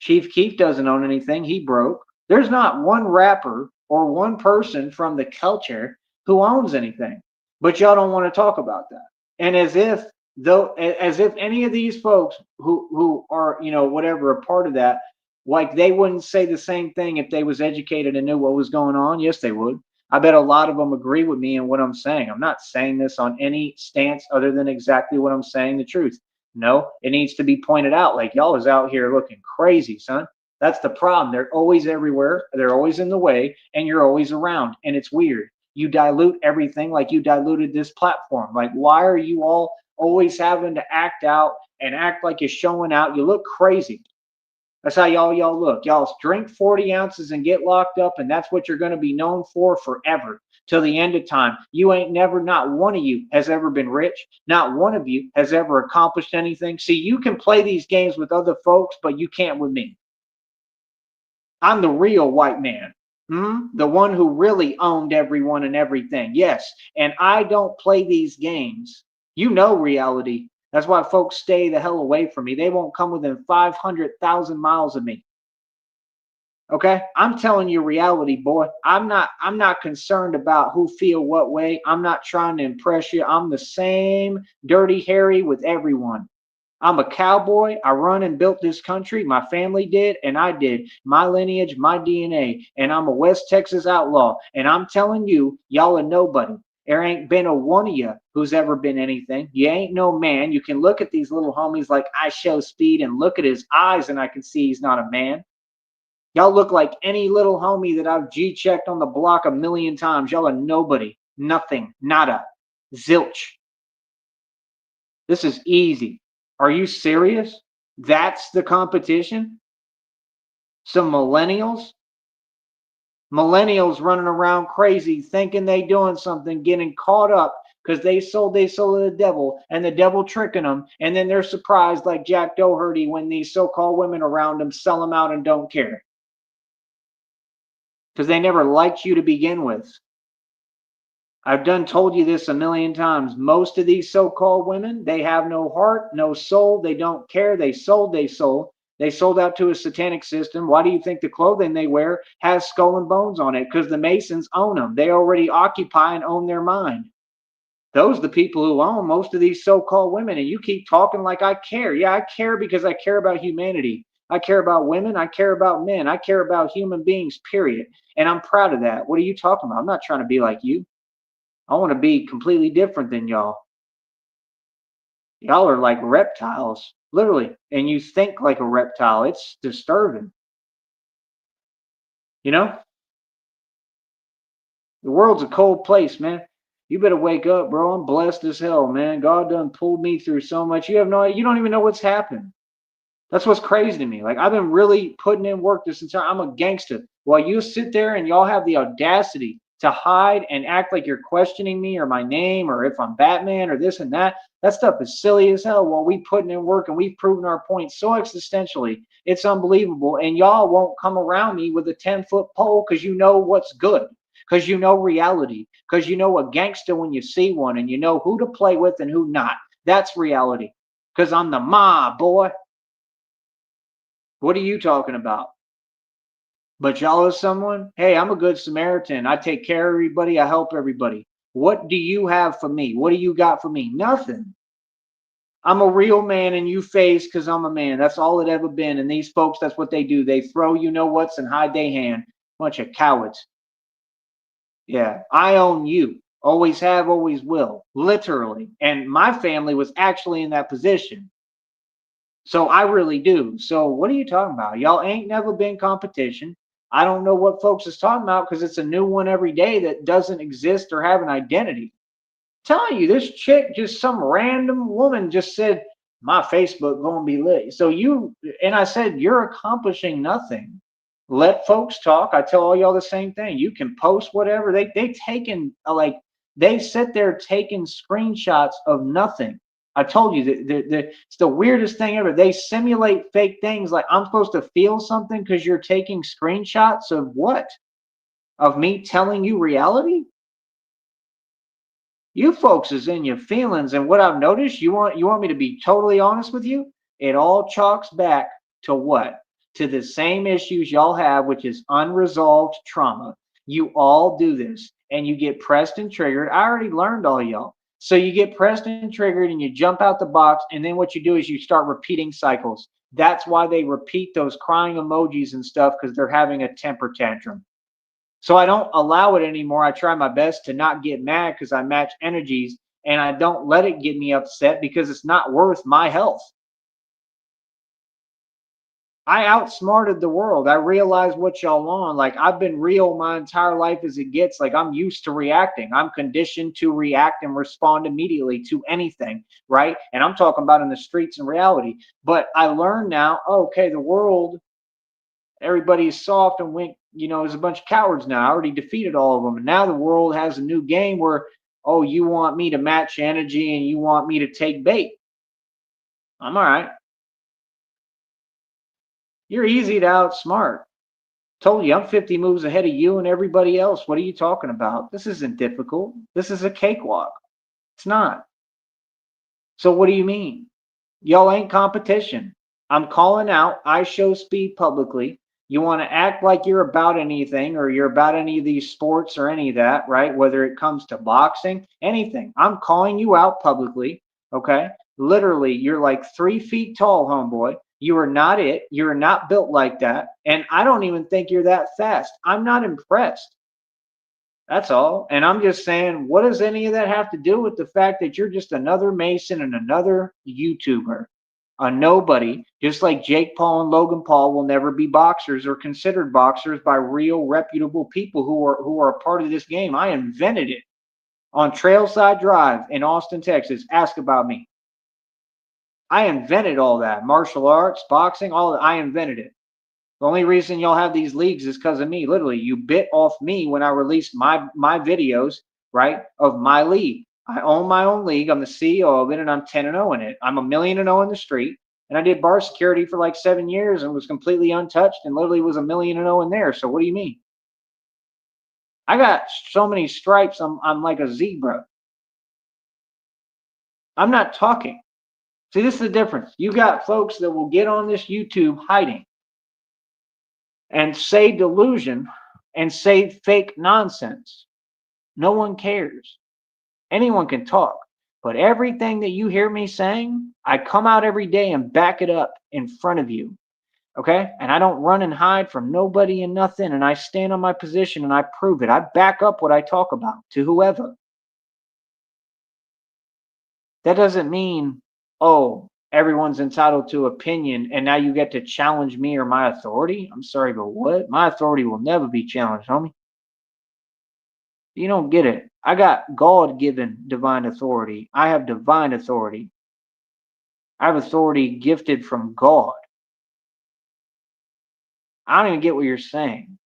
Chief Keef doesn't own anything. He broke. There's not one rapper or one person from the culture who owns anything, but y'all don't want to talk about that. And as if any of these folks who are whatever a part of that, like they wouldn't say the same thing if they was educated and knew what was going on. Yes, they would. I bet a lot of them agree with me in what I'm saying. I'm not saying this on any stance other than exactly what I'm saying, the truth. No, it needs to be pointed out. Like y'all is out here looking crazy, son. That's the problem. They're always everywhere. They're always in the way, and you're always around. And it's weird. You dilute everything like you diluted this platform. Like, why are you all always having to act out and act like you're showing out? You look crazy. That's how y'all look. Y'all drink 40 ounces and get locked up, and that's what you're going to be known for forever till the end of time. You ain't never, not one of you has ever been rich. Not one of you has ever accomplished anything. See, you can play these games with other folks, but you can't with me. I'm the real white man. The one who really owned everyone and everything. Yes. And I don't play these games. You know reality. That's why folks stay the hell away from me. They won't come within 500,000 miles of me. Okay? I'm telling you reality, boy. I'm not concerned about who feel what way. I'm not trying to impress you. I'm the same dirty Harry with everyone. I'm a cowboy. I run and built this country. My family did, and I did. My lineage, my DNA. And I'm a West Texas outlaw. And I'm telling you, y'all are nobody. There ain't been a one of you who's ever been anything. You ain't no man. You can look at these little homies like I Show Speed and look at his eyes, and I can see he's not a man. Y'all look like any little homie that I've G-checked on the block a million times. Y'all are nobody. Nothing. Nada. Zilch. This is easy. Are you serious? That's the competition? Some millennials? Millennials running around crazy, thinking they doing something, getting caught up because they sold their soul to the devil and the devil tricking them. And then they're surprised like Jack Doherty when these so-called women around them sell them out and don't care. Because they never liked you to begin with. I've done told you this a million times. Most of these so-called women, they have no heart, no soul. They don't care. They sold their soul. They sold out to a satanic system. Why do you think the clothing they wear has skull and bones on it? Because the Masons own them. They already occupy and own their mind. Those are the people who own most of these so-called women. And you keep talking like I care. Yeah, I care because I care about humanity. I care about women. I care about men. I care about human beings, period. And I'm proud of that. What are you talking about? I'm not trying to be like you. I want to be completely different than y'all. Y'all are like reptiles, literally. And you think like a reptile. It's disturbing. You know? The world's a cold place, man. You better wake up, bro. I'm blessed as hell, man. God done pulled me through so much. You don't even know what's happened. That's what's crazy to me. Like I've been really putting in work this entire. I'm a gangster. While you sit there and y'all have the audacity to hide and act like you're questioning me or my name or if I'm Batman or this and that. That stuff is silly as hell while we putting in work and we've proven our point so existentially. It's unbelievable. And y'all won't come around me with a 10-foot pole because you know what's good, because you know reality, because you know a gangster when you see one and you know who to play with and who not. That's reality. Because I'm the mob, boy. What are you talking about? But y'all is someone, hey, I'm a good Samaritan. I take care of everybody. I help everybody. What do you have for me? What do you got for me? Nothing. I'm a real man and you face because I'm a man. That's all it ever been. And these folks, that's what they do. They throw you know what's and hide their hand. Bunch of cowards. Yeah, I own you. Always have, always will. Literally. And my family was actually in that position. So I really do. So what are you talking about? Y'all ain't never been competition. I don't know what folks is talking about because it's a new one every day that doesn't exist or have an identity. I'm telling you, this chick, just some random woman, just said my Facebook gonna be lit. So you and I said you're accomplishing nothing. Let folks talk. I tell all y'all the same thing. You can post whatever. They taken like they sit there taking screenshots of nothing. I told you that it's the weirdest thing ever. They simulate fake things like I'm supposed to feel something because you're taking screenshots of what? Of me telling you reality? You folks is in your feelings, and what I've noticed, you want me to be totally honest with you? It all chalks back to what? To the same issues y'all have, which is unresolved trauma. You all do this, and you get pressed and triggered. I already learned all y'all. So you get pressed and triggered, and you jump out the box, and then what you do is you start repeating cycles. That's why they repeat those crying emojis and stuff because they're having a temper tantrum. So I don't allow it anymore. I try my best to not get mad because I match energies and I don't let it get me upset because it's not worth my health. I outsmarted the world. I realized what y'all on. Like I've been real my entire life as it gets. Like I'm used to reacting. I'm conditioned to react and respond immediately to anything, right? And I'm talking about in the streets and reality. But I learned now, okay, the world, everybody's soft and went, there's a bunch of cowards now. I already defeated all of them. And now the world has a new game where, oh, you want me to match energy and you want me to take bait. I'm all right. You're easy to outsmart. Told you I'm 50 moves ahead of you and everybody else. What are you talking about? This isn't difficult. This is a cakewalk. It's not. So what do you mean? Y'all ain't competition. I'm calling out. I show speed publicly. You want to act like you're about anything or you're about any of these sports or any of that, right? Whether it comes to boxing, anything. I'm calling you out publicly. Okay. Literally, you're like 3 feet tall, homeboy. You are not it. You're not built like that. And I don't even think you're that fast. I'm not impressed. That's all. And I'm just saying, what does any of that have to do with the fact that you're just another Mason and another YouTuber? A nobody, just like Jake Paul and Logan Paul will never be boxers or considered boxers by real reputable people who are a part of this game. I invented it on Trailside Drive in Austin, Texas. Ask about me. I invented all that. Martial arts, boxing, all that. I invented it. The only reason y'all have these leagues is because of me. Literally, you bit off me when I released my videos, right, of my league. I own my own league. I'm the CEO of it, and I'm 10-0 in it. I'm 1,000,000 in the street, and I did bar security for like 7 years and was completely untouched, and literally was 1,000,000 in there. So what do you mean? I got so many stripes. I'm like a zebra. I'm not talking. See, this is the difference. You got folks that will get on this YouTube hiding and say delusion and say fake nonsense. No one cares. Anyone can talk. But everything that you hear me saying, I come out every day and back it up in front of you. Okay? And I don't run and hide from nobody and nothing. And I stand on my position and I prove it. I back up what I talk about to whoever. That doesn't mean, oh, everyone's entitled to opinion and now you get to challenge me or my authority. I'm sorry, but what? My authority will never be challenged, homie. You don't get it. I got God given divine authority. I have divine authority. I have authority gifted from God. I don't even get what you're saying.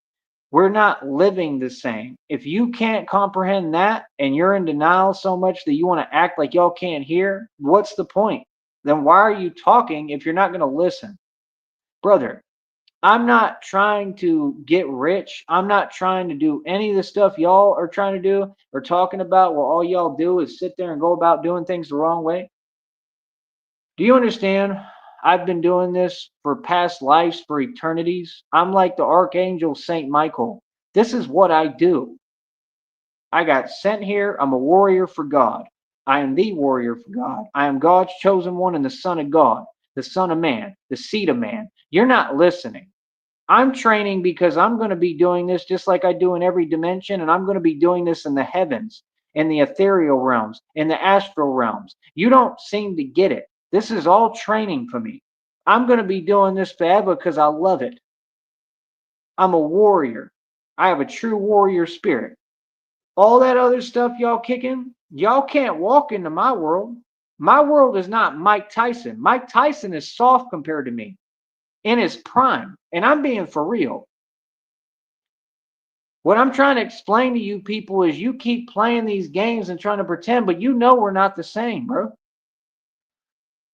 We're not living the same. If you can't comprehend that and you're in denial so much that you want to act like y'all can't hear, what's the point? Then why are you talking if you're not going to listen? Brother, I'm not trying to get rich. I'm not trying to do any of the stuff y'all are trying to do or talking about where all y'all do is sit there and go about doing things the wrong way. Do you understand? I've been doing this for past lives, for eternities. I'm like the Archangel Saint Michael. This is what I do. I got sent here. I'm a warrior for God. I am the warrior for God. I am God's chosen one and the Son of God, the Son of Man, the seed of man. You're not listening. I'm training because I'm going to be doing this just like I do in every dimension, and I'm going to be doing this in the heavens, in the ethereal realms, in the astral realms. You don't seem to get it. This is all training for me. I'm going to be doing this forever because I love it. I'm a warrior. I have a true warrior spirit. All that other stuff y'all kicking, y'all can't walk into my world. My world is not Mike Tyson. Mike Tyson is soft compared to me in his prime, and I'm being for real. What I'm trying to explain to you people is you keep playing these games and trying to pretend, but you know we're not the same, bro.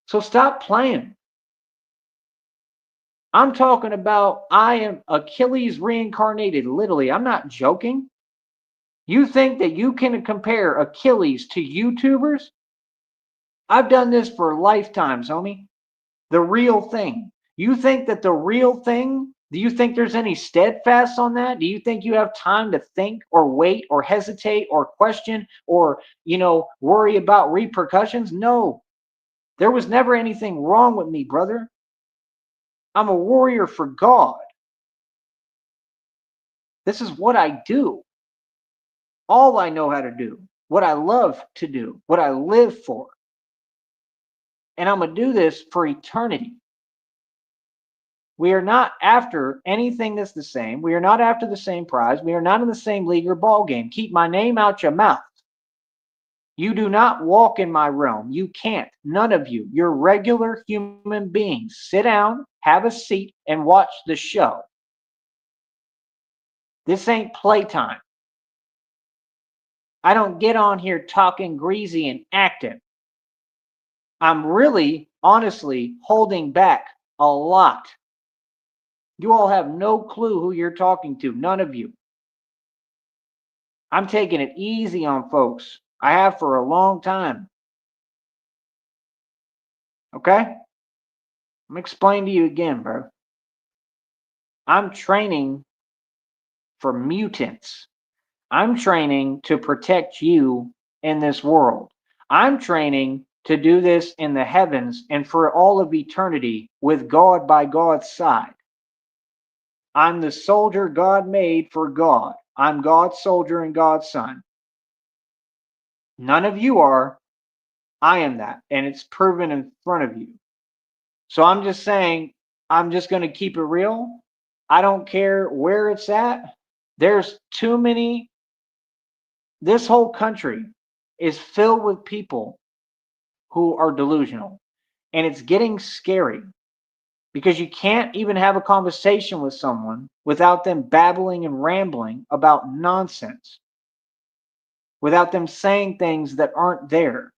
So stop playing. I'm talking about I am Achilles reincarnated, literally. I'm not joking. You think that you can compare Achilles to YouTubers? I've done this for lifetimes, homie. The real thing. You think that the real thing, do you think there's any steadfast on that? Do you think you have time to think or wait or hesitate or question or, worry about repercussions? No. There was never anything wrong with me, brother. I'm a warrior for God. This is what I do. All I know how to do. What I love to do. What I live for. And I'm going to do this for eternity. We are not after anything that's the same. We are not after the same prize. We are not in the same league or ball game. Keep my name out your mouth. You do not walk in my realm. You can't. None of you. You're regular human beings. Sit down, have a seat, and watch the show. This ain't playtime. I don't get on here talking greasy and acting. I'm really, honestly, holding back a lot. You all have no clue who you're talking to. None of you. I'm taking it easy on folks. I have for a long time. Okay? I'm going to explain to you again, bro. I'm training for mutants. I'm training to protect you in this world. I'm training to do this in the heavens and for all of eternity with God by God's side. I'm the soldier God made for God. I'm God's soldier and God's son. None of you are. I am that. And it's proven in front of you. So I'm just saying, I'm just going to keep it real. I don't care where it's at. There's too many. This whole country is filled with people who are delusional. And it's getting scary because you can't even have a conversation with someone without them babbling and rambling about nonsense, without them saying things that aren't there.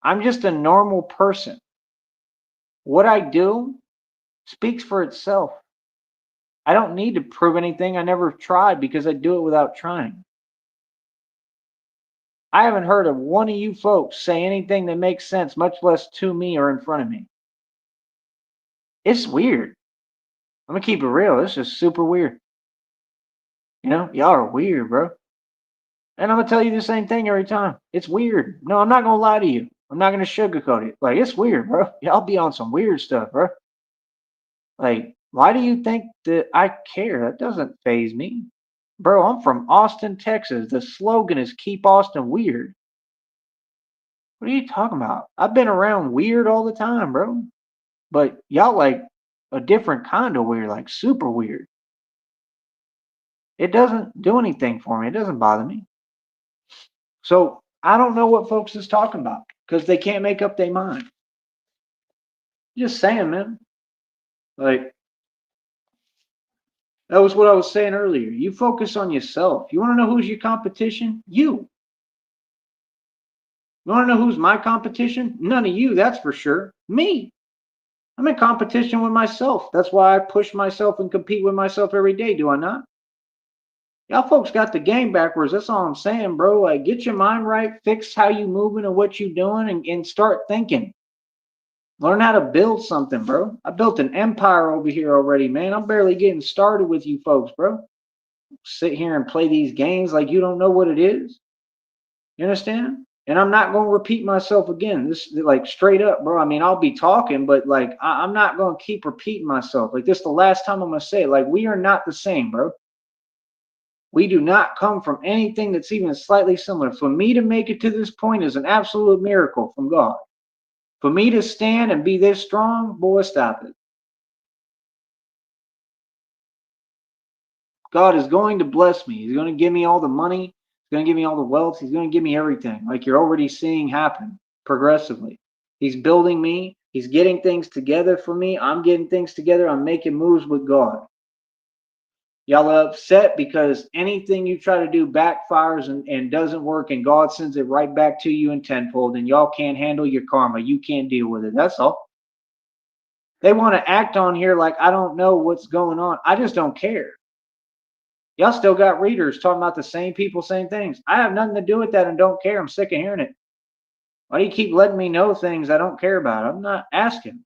I'm just a normal person. What I do speaks for itself. I don't need to prove anything. I never tried because I do it without trying. I haven't heard of one of you folks say anything that makes sense, much less to me or in front of me. It's weird. I'm gonna keep it real. It's just super weird. Y'all are weird, bro. And I'm gonna tell you the same thing every time. It's weird. No, I'm not gonna lie to you. I'm not gonna sugarcoat it. Like, it's weird, bro. Y'all be on some weird stuff, bro. Like, why do you think that I care? That doesn't faze me. Bro, I'm from Austin, Texas. The slogan is Keep Austin Weird. What are you talking about? I've been around weird all the time, bro. But y'all like a different kind of weird, like super weird. It doesn't do anything for me. It doesn't bother me. So I don't know what folks is talking about because they can't make up their mind. Just saying, man. Like, That was what I was saying earlier. You focus on yourself. You want to know who's your competition? You. You want to know who's my competition? None of you, that's for sure. Me. I'm in competition with myself. That's why I push myself and compete with myself every day, do I not? Y'all folks got the game backwards. That's all I'm saying, bro. Like, get your mind right, fix how you moving and what you doing, and start thinking. Learn how to build something, bro. I built an empire over here already, man. I'm barely getting started with you folks, bro. Sit here and play these games like you don't know what it is. You understand? And I'm not going to repeat myself again. This, like, straight up, bro. I mean, I'll be talking, but like, I'm not going to keep repeating myself. Like, this is the last time I'm going to say it. Like, we are not the same, bro. We do not come from anything that's even slightly similar. For me to make it to this point is an absolute miracle from God. For me to stand and be this strong, boy, stop it. God is going to bless me. He's going to give me all the money. He's going to give me all the wealth. He's going to give me everything, like you're already seeing happen progressively. He's building me. He's getting things together for me. I'm getting things together. I'm making moves with God. Y'all are upset because anything you try to do backfires and doesn't work, and God sends it right back to you in tenfold, and y'all can't handle your karma. You can't deal with it. That's all. They want to act on here like I don't know what's going on. I just don't care. Y'all still got readers talking about the same people, same things. I have nothing to do with that and don't care. I'm sick of hearing it. Why do you keep letting me know things I don't care about? I'm not asking.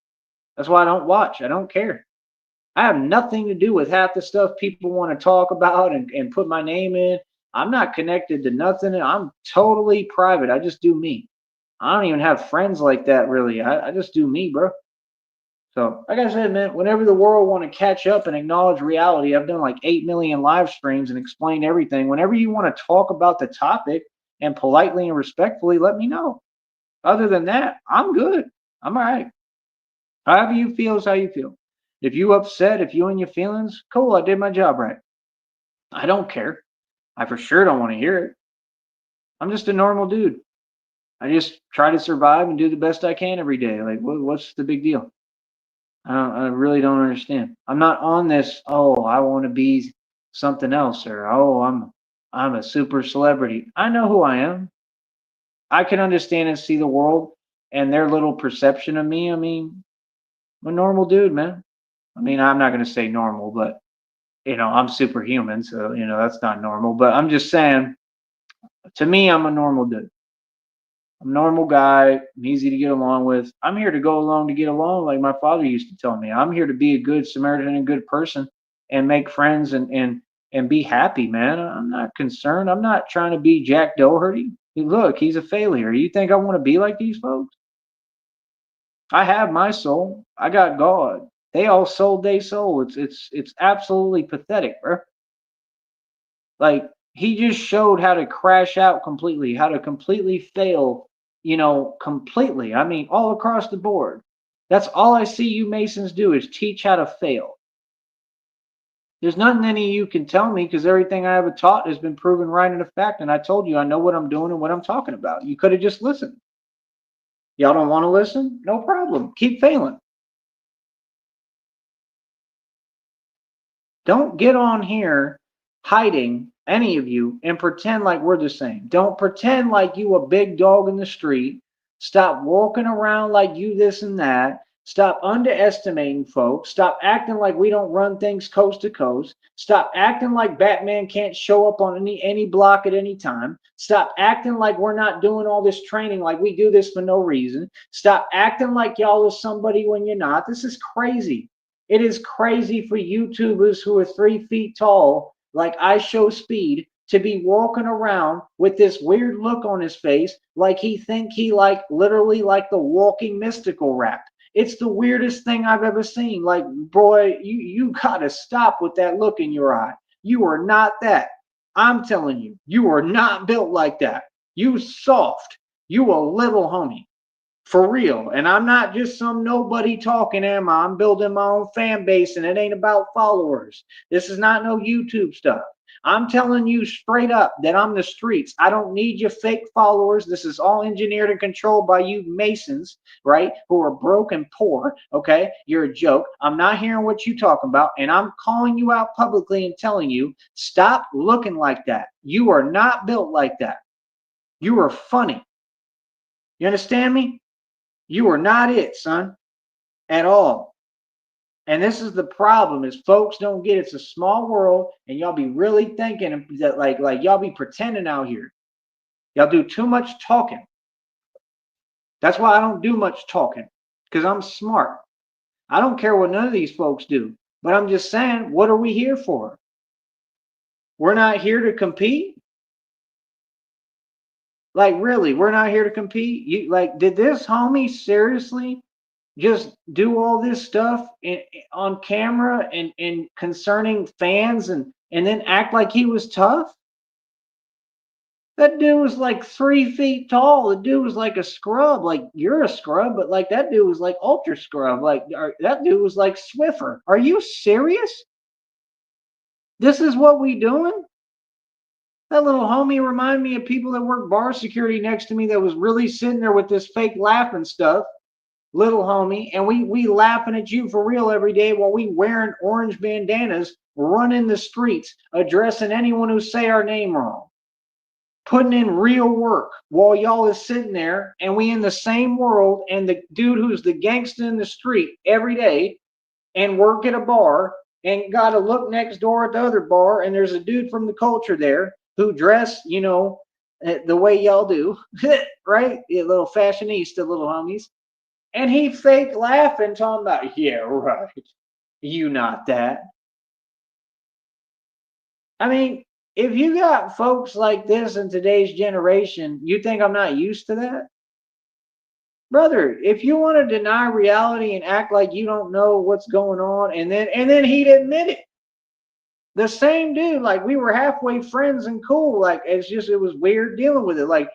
That's why I don't watch. I don't care. I have nothing to do with half the stuff people want to talk about and put my name in. I'm not connected to nothing. I'm totally private. I just do me. I don't even have friends like that, really. I just do me, bro. So, like I said, man, whenever the world want to catch up and acknowledge reality, I've done like 8 million live streams and explained everything. Whenever you want to talk about the topic and politely and respectfully, let me know. Other than that, I'm good. I'm all right. However you feel is how you feel. If you upset, if you in your feelings, cool, I did my job right. I don't care. I for sure don't want to hear it. I'm just a normal dude. I just try to survive and do the best I can every day. Like, what's the big deal? I really don't understand. I'm not on this. Oh, I want to be something else, or oh, I'm a super celebrity. I know who I am. I can understand and see the world and their little perception of me. I mean, I'm a normal dude, man. I mean, I'm not gonna say normal, but I'm superhuman, so that's not normal. But I'm just saying, to me, I'm a normal dude. I'm a normal guy. I'm easy to get along with. I'm here to go along to get along, like my father used to tell me. I'm here to be a good Samaritan and good person and make friends and be happy, man. I'm not concerned. I'm not trying to be Jack Doherty. Look, he's a failure. You think I want to be like these folks? I have my soul. I got God. They all sold their soul. It's absolutely pathetic, bro. Like, he just showed how to crash out completely, how to completely fail, completely. I mean, all across the board. That's all I see you Masons do is teach how to fail. There's nothing any of you can tell me because everything I ever taught has been proven right in a fact. And I told you I know what I'm doing and what I'm talking about. You could have just listened. Y'all don't want to listen? No problem. Keep failing. Don't get on here hiding, any of you, and pretend like we're the same. Don't pretend like you a big dog in the street. Stop walking around like you this and that. Stop underestimating folks. Stop acting like we don't run things coast to coast. Stop acting like Batman can't show up on any block at any time. Stop acting like we're not doing all this training, like we do this for no reason. Stop acting like y'all is somebody when you're not. This is crazy. It is crazy for YouTubers who are 3 feet tall, like I Show Speed, to be walking around with this weird look on his face, like he think he like literally like the walking mystical rap. It's the weirdest thing I've ever seen. Like, boy, you gotta stop with that look in your eye. You are not that. I'm telling you, you are not built like that. You soft. You a little homie. For real. And I'm not just some nobody talking, am I? I'm building my own fan base and it ain't about followers. This is not no YouTube stuff. I'm telling you straight up that I'm the streets. I don't need your fake followers. This is all engineered and controlled by you Masons, right? Who are broke and poor. Okay. You're a joke. I'm not hearing what you talking about. And I'm calling you out publicly and telling you, stop looking like that. You are not built like that. You are funny. You understand me? You are not it, son, at all. And this is the problem: is folks don't get it's a small world, and y'all be really thinking that like y'all be pretending out here. Y'all do too much talking. That's why I don't do much talking, because I'm smart. I don't care what none of these folks do. But I'm just saying, what are we here for? We're not here to compete. Like really, we're not here to compete. You like, did this homie seriously just do all this stuff on camera and concerning fans and then act like he was tough? That dude was like 3 feet tall. The dude was like a scrub. Like you're a scrub, but like that dude was like ultra scrub. Like that dude was like Swiffer. Are you serious? This is what we doing? That little homie reminded me of people that work bar security next to me that was really sitting there with this fake laughing stuff. Little homie, and we laughing at you for real every day while we wearing orange bandanas, running the streets, addressing anyone who say our name wrong, putting in real work while y'all is sitting there, and we in the same world, and the dude who's the gangster in the street every day and work at a bar and got to look next door at the other bar, and there's a dude from the culture there who dress, the way y'all do, right? You little fashionista, little homies. And he fake laughing, talking about, yeah, right. You not that. I mean, if you got folks like this in today's generation, you think I'm not used to that? Brother, if you want to deny reality and act like you don't know what's going on, and then he'd admit it. The same dude, like we were halfway friends and cool. Like it was weird dealing with it. Like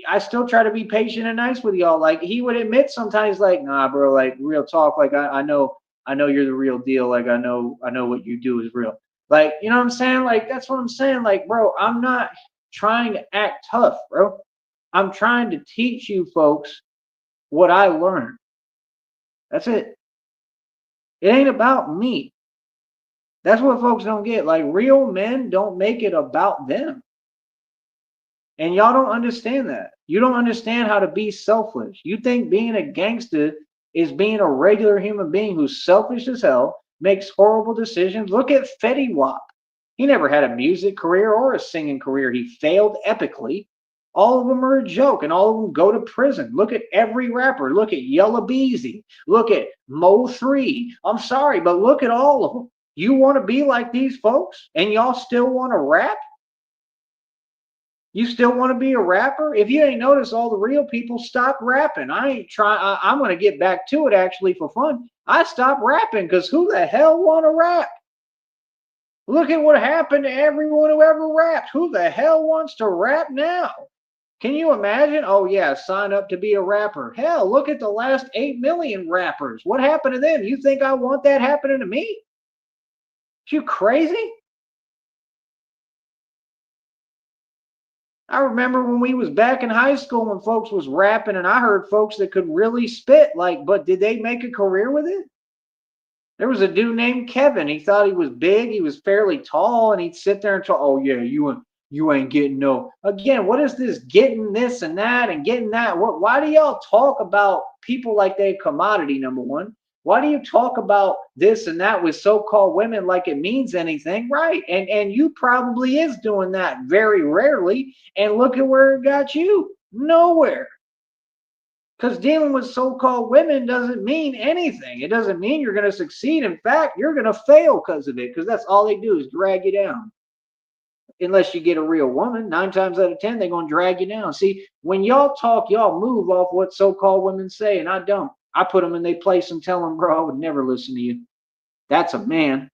I still try to be patient and nice with y'all. Like he would admit sometimes, like, nah, bro, like real talk. Like I know you're the real deal. Like I know what you do is real. Like you know what I'm saying? Like that's what I'm saying. Like bro, I'm not trying to act tough, bro. I'm trying to teach you folks what I learned. That's it. It ain't about me. That's what folks don't get. Like real men don't make it about them. And y'all don't understand that. You don't understand how to be selfish. You think being a gangster is being a regular human being who's selfish as hell, makes horrible decisions. Look at Fetty Wap. He never had a music career or a singing career. He failed epically. All of them are a joke, and all of them go to prison. Look at every rapper. Look at Yella Beezy. Look at Mo3. I'm sorry, but look at all of them. You want to be like these folks, and y'all still want to rap? You still want to be a rapper? If you ain't noticed, all the real people stop rapping. I ain't trying. I'm going to get back to it actually for fun. I stopped rapping because who the hell want to rap? Look at what happened to everyone who ever rapped. Who the hell wants to rap now? Can you imagine? Oh yeah, sign up to be a rapper. Hell, look at the last 8 million rappers. What happened to them? You think I want that happening to me? You crazy? I remember when we was back in high school when folks was rapping and I heard folks that could really spit, like, but did they make a career with it? There was a dude named Kevin. He thought he was big, he was fairly tall, and he'd sit there and talk, oh yeah, you ain't getting no. Again, what is this getting this and that and getting that? What why do y'all talk about people like they commodity, number one? Why do you talk about this and that with so-called women like it means anything? Right. And you probably is doing that very rarely. And look at where it got you. Nowhere. Because dealing with so-called women doesn't mean anything. It doesn't mean you're going to succeed. In fact, you're going to fail because of it, because that's all they do is drag you down. Unless you get a real woman, 9 times out of 10, they're going to drag you down. See, when y'all talk, y'all move off what so-called women say, and I don't. I put them in their place and tell them, bro, I would never listen to you. That's a man.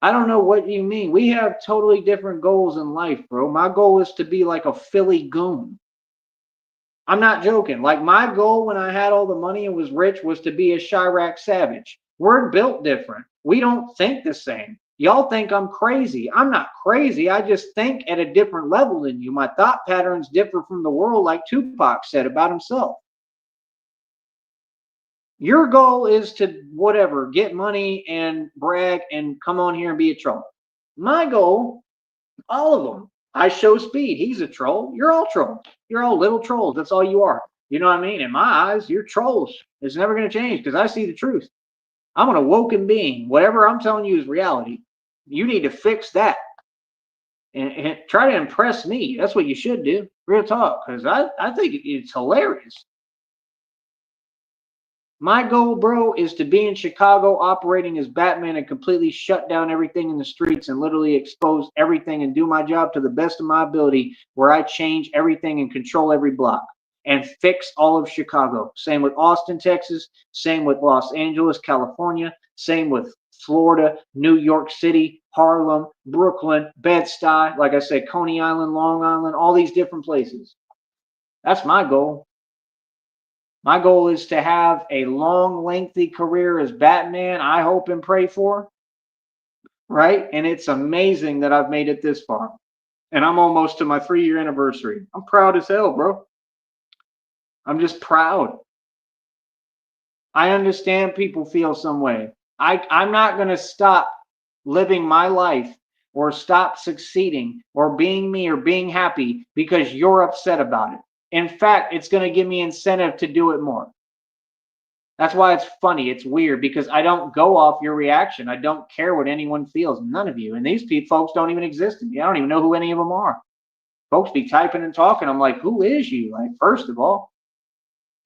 I don't know what you mean. We have totally different goals in life, bro. My goal is to be like a Philly goon. I'm not joking. Like my goal when I had all the money and was rich was to be a Chirac Savage. We're built different. We don't think the same. Y'all think I'm crazy. I'm not crazy. I just think at a different level than you. My thought patterns differ from the world, like Tupac said about himself. Your goal is to whatever, get money and brag and come on here and be a troll. My goal, all of them. I show speed. He's a troll. You're all trolls. You're all little trolls. That's all you are. You know what I mean? In my eyes, you're trolls. It's never going to change because I see the truth. I'm an awoken being. Whatever I'm telling you is reality. You need to fix that and try to impress me. That's what you should do. Real talk. Because I think it's hilarious. My goal, bro, is to be in Chicago operating as Batman and completely shut down everything in the streets and literally expose everything and do my job to the best of my ability where I change everything and control every block and fix all of Chicago. Same with Austin, Texas. Same with Los Angeles, California. Same with Florida, New York City, Harlem, Brooklyn, Bed-Stuy, like I said, Coney Island, Long Island, all these different places. That's my goal. My goal is to have a long, lengthy career as Batman, I hope and pray for, right? And it's amazing that I've made it this far. And I'm almost to my 3-year anniversary. I'm proud as hell, bro. I'm just proud. I understand people feel some way. I'm not going to stop living my life or stop succeeding or being me or being happy because you're upset about it. In fact, it's going to give me incentive to do it more. That's why it's funny. It's weird because I don't go off your reaction. I don't care what anyone feels. None of you. And these folks don't even exist to me. I don't even know who any of them are. Folks be typing and talking. I'm like, who is you? Like, first of all.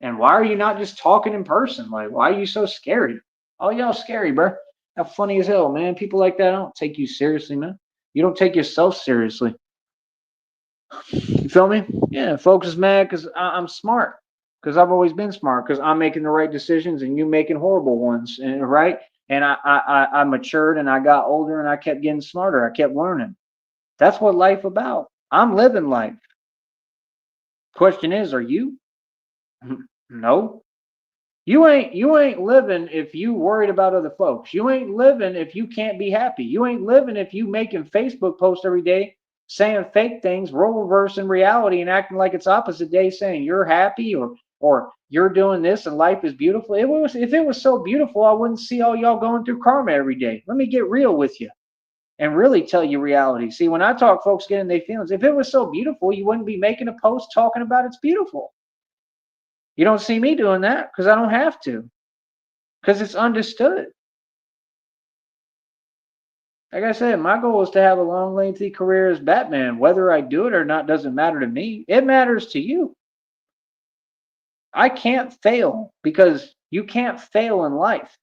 And why are you not just talking in person? Like, why are you so scary? Oh, y'all scary, bro. How funny as hell, man. People like that don't take you seriously, man. You don't take yourself seriously. You feel me? Yeah, folks is mad because I'm smart. Because I've always been smart. Because I'm making the right decisions and you making horrible ones, and right? And I matured and I got older and I kept getting smarter. I kept learning. That's what life about. I'm living life. Question is, are you? No. You ain't living if you worried about other folks. You ain't living if you can't be happy. You ain't living if you making Facebook posts every day saying fake things, role reverse in reality and acting like it's opposite day saying you're happy or you're doing this and life is beautiful. If it was so beautiful, I wouldn't see all y'all going through karma every day. Let me get real with you and really tell you reality. See, when I talk folks getting their feelings, if it was so beautiful, you wouldn't be making a post talking about it's beautiful. You don't see me doing that because I don't have to. Because it's understood. Like I said, my goal is to have a long, lengthy career as Batman. Whether I do it or not doesn't matter to me. It matters to you. I can't fail because you can't fail in life.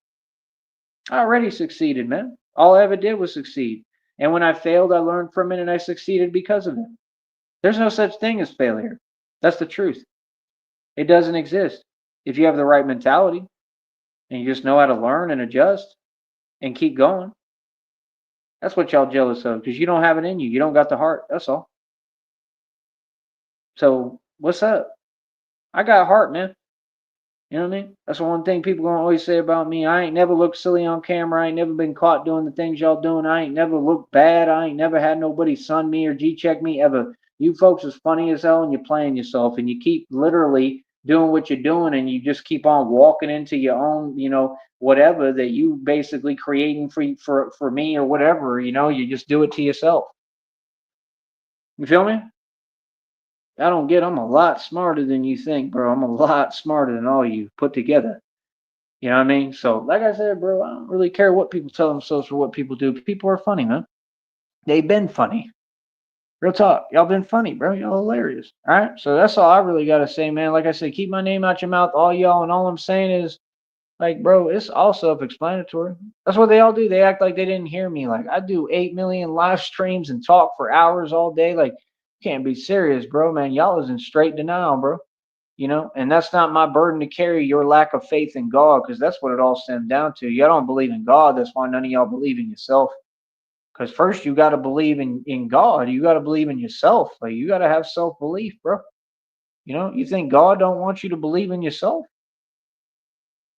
I already succeeded, man. All I ever did was succeed. And when I failed, I learned from it and I succeeded because of it. There's no such thing as failure. That's the truth. It doesn't exist. If you have the right mentality and you just know how to learn and adjust and keep going. That's what y'all jealous of because you don't have it in you. You don't got the heart. That's all. So what's up? I got heart, man. You know what I mean? That's the one thing people gonna always say about me. I ain't never looked silly on camera. I ain't never been caught doing the things y'all doing. I ain't never looked bad. I ain't never had nobody sun me or G-check me ever. You folks is funny as hell and you're playing yourself and you keep literally doing what you're doing and you just keep on walking into your own, whatever that you basically creating for me or whatever, you just do it to yourself. You feel me? I don't get I'm a lot smarter than you think, bro. I'm a lot smarter than all you put together. You know what I mean? So, like I said, bro, I don't really care what people tell themselves or what people do. People are funny, man. They've been funny. Real talk. Y'all been funny, bro. Y'all hilarious. All right. So that's all I really got to say, man. Like I said, keep my name out your mouth, all y'all. And all I'm saying is, like, bro, it's all self-explanatory. That's what they all do. They act like they didn't hear me. Like, I do 8 million live streams and talk for hours all day. Like, you can't be serious, bro, man. Y'all is in straight denial, bro. And that's not my burden to carry your lack of faith in God, because that's what it all stems down to. Y'all don't believe in God. That's why none of y'all believe in yourself. Because first you got to believe in God. You got to believe in yourself. Like, you got to have self-belief, bro. You know, you think God don't want you to believe in yourself?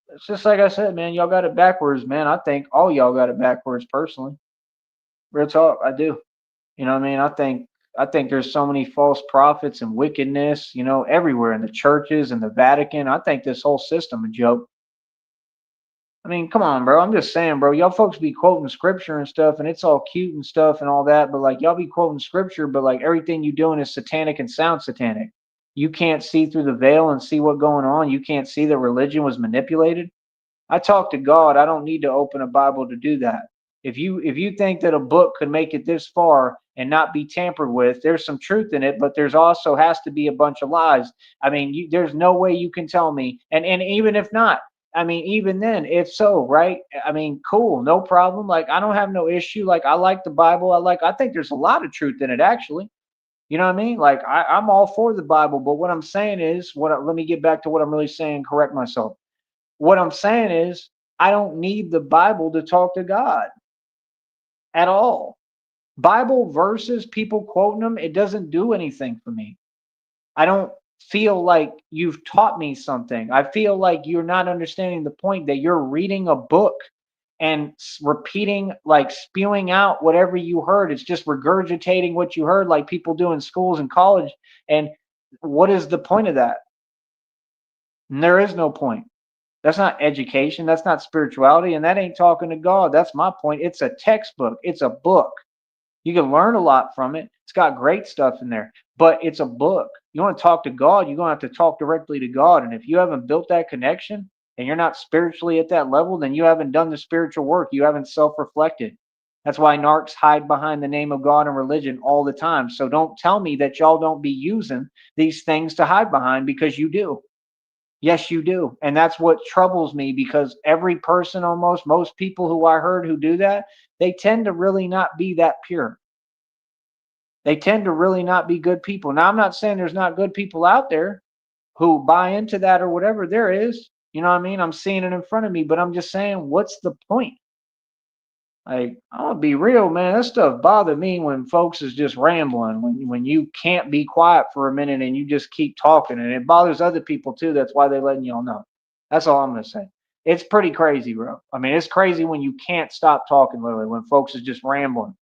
It's just like I said, man, y'all got it backwards, man. I think all y'all got it backwards personally. Real talk, I do. You know what I mean? I think there's so many false prophets and wickedness, you know, everywhere in the churches and the Vatican. I think this whole system a joke. I mean, come on, bro. I'm just saying, bro. Y'all folks be quoting scripture and stuff, and it's all cute and stuff and all that, but like y'all be quoting scripture, but like everything you doing is satanic and sounds satanic. You can't see through the veil and see what's going on. You can't see that religion was manipulated. I talk to God. I don't need to open a Bible to do that. If you think that a book could make it this far and not be tampered with, there's some truth in it, but there's also has to be a bunch of lies. I mean, there's no way you can tell me. And even if not, I mean, even then, if so, right? I mean, cool, no problem. Like I don't have no issue. Like I like the Bible. I think there's a lot of truth in it actually. You know what I mean? Like I'm all for the Bible, but what I'm saying is, let me get back to what I'm really saying. Correct myself. What I'm saying is, I don't need the Bible to talk to God at all. Bible verses, people quoting them, it doesn't do anything for me. I don't feel like you've taught me something. I feel like you're not understanding the point that you're reading a book and repeating, like spewing out whatever you heard. It's just regurgitating what you heard, like people do in schools and college. And what is the point of that? And there is no point. That's not education. That's not spirituality. And that ain't talking to God. That's my point. It's a textbook. It's a book. You can learn a lot from it. It's got great stuff in there, but it's a book. You want to talk to God, you're going to have to talk directly to God. And if you haven't built that connection and you're not spiritually at that level, then you haven't done the spiritual work. You haven't self reflected. That's why narcs hide behind the name of God and religion all the time. So don't tell me that y'all don't be using these things to hide behind, because you do. Yes, you do. And that's what troubles me, because every person, almost most people who I heard who do that, they tend to really not be that pure. They tend to really not be good people. Now, I'm not saying there's not good people out there who buy into that or whatever. There is. You know what I mean? I'm seeing it in front of me, but I'm just saying, what's the point? Like, I'm gonna be real, man. That stuff bothered me when folks is just rambling, when you can't be quiet for a minute and you just keep talking, and it bothers other people too. That's why they're letting y'all know. That's all I'm gonna say. It's pretty crazy, bro. I mean, it's crazy when you can't stop talking, literally, when folks is just rambling.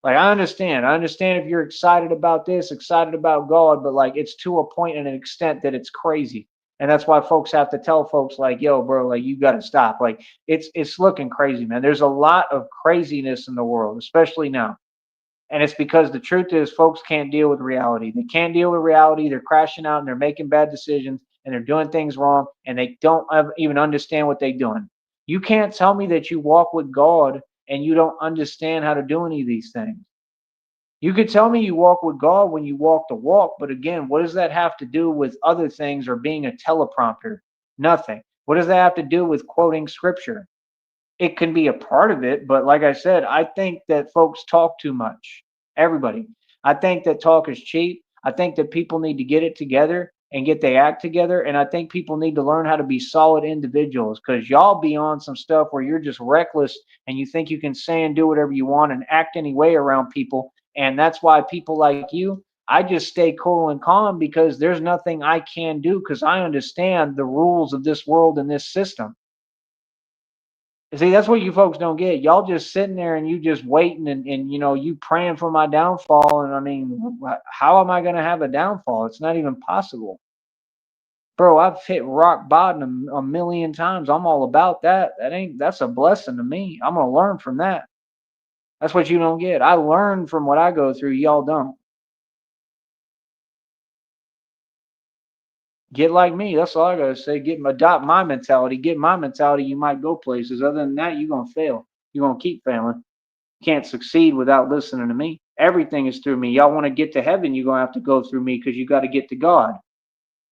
Like I understand. I understand if you're excited about this, excited about God, but like it's to a point and an extent that it's crazy. And that's why folks have to tell folks like, yo, bro, like you gotta stop. Like it's looking crazy, man. There's a lot of craziness in the world, especially now. And it's because the truth is folks can't deal with reality. They can't deal with reality. They're crashing out and they're making bad decisions and they're doing things wrong and they don't even understand what they're doing. You can't tell me that you walk with God and you don't understand how to do any of these things. You could tell me you walk with God when you walk the walk, but again, what does that have to do with other things or being a teleprompter? Nothing. What does that have to do with quoting scripture? It can be a part of it, but like I said, I think that folks talk too much. Everybody. I think that talk is cheap. I think that people need to get it together and get their act together. And I think people need to learn how to be solid individuals, because y'all be on some stuff where you're just reckless and you think you can say and do whatever you want and act any way around people. And that's why people like you, I just stay cool and calm, because there's nothing I can do, because I understand the rules of this world and this system. See, that's what you folks don't get. Y'all just sitting there and you just waiting and you know, you praying for my downfall. And I mean, how am I going to have a downfall? It's not even possible. Bro, I've hit rock bottom a million times. I'm all about that. That's a blessing to me. I'm going to learn from that. That's what you don't get. I learn from what I go through. Y'all don't. Get like me. That's all I got to say. Adopt my mentality. Get my mentality. You might go places. Other than that, you're going to fail. You're going to keep failing. Can't succeed without listening to me. Everything is through me. Y'all want to get to heaven, you're going to have to go through me, because you got to get to God.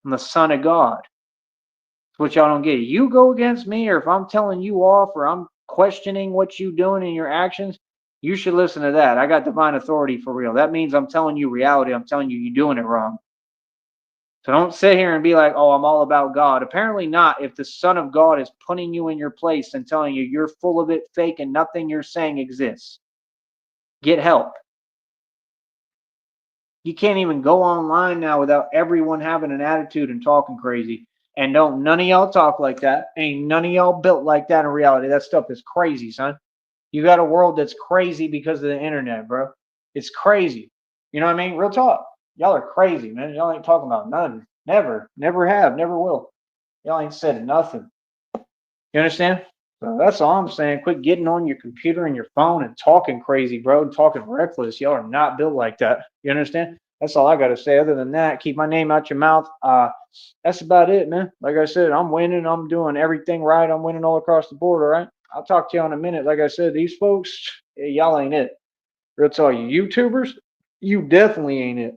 I'm the Son of God. That's what y'all don't get. You go against me, or if I'm telling you off, or I'm questioning what you doing in your actions, you should listen to that. I got divine authority for real. That means I'm telling you reality. I'm telling you you're doing it wrong. So don't sit here and be like, oh, I'm all about God. Apparently not. If the Son of God is putting you in your place and telling you you're full of it, fake, and nothing you're saying exists, get help. You can't even go online now without everyone having an attitude and talking crazy. And don't none of y'all talk like that. Ain't none of y'all built like that in reality. That stuff is crazy, son. You got a world that's crazy because of the internet, bro. It's crazy. You know what I mean? Real talk. Y'all are crazy, man. Y'all ain't talking about nothing. Never. Never have. Never will. Y'all ain't said nothing. You understand? So that's all I'm saying. Quit getting on your computer and your phone and talking crazy, bro, and talking reckless. Y'all are not built like that. You understand? That's all I got to say. Other than that, keep my name out your mouth. That's about it, man. Like I said, I'm winning. I'm doing everything right. I'm winning all across the board, all right? I'll talk to you in a minute. Like I said, these folks, y'all ain't it. Real talk, you YouTubers, you definitely ain't it.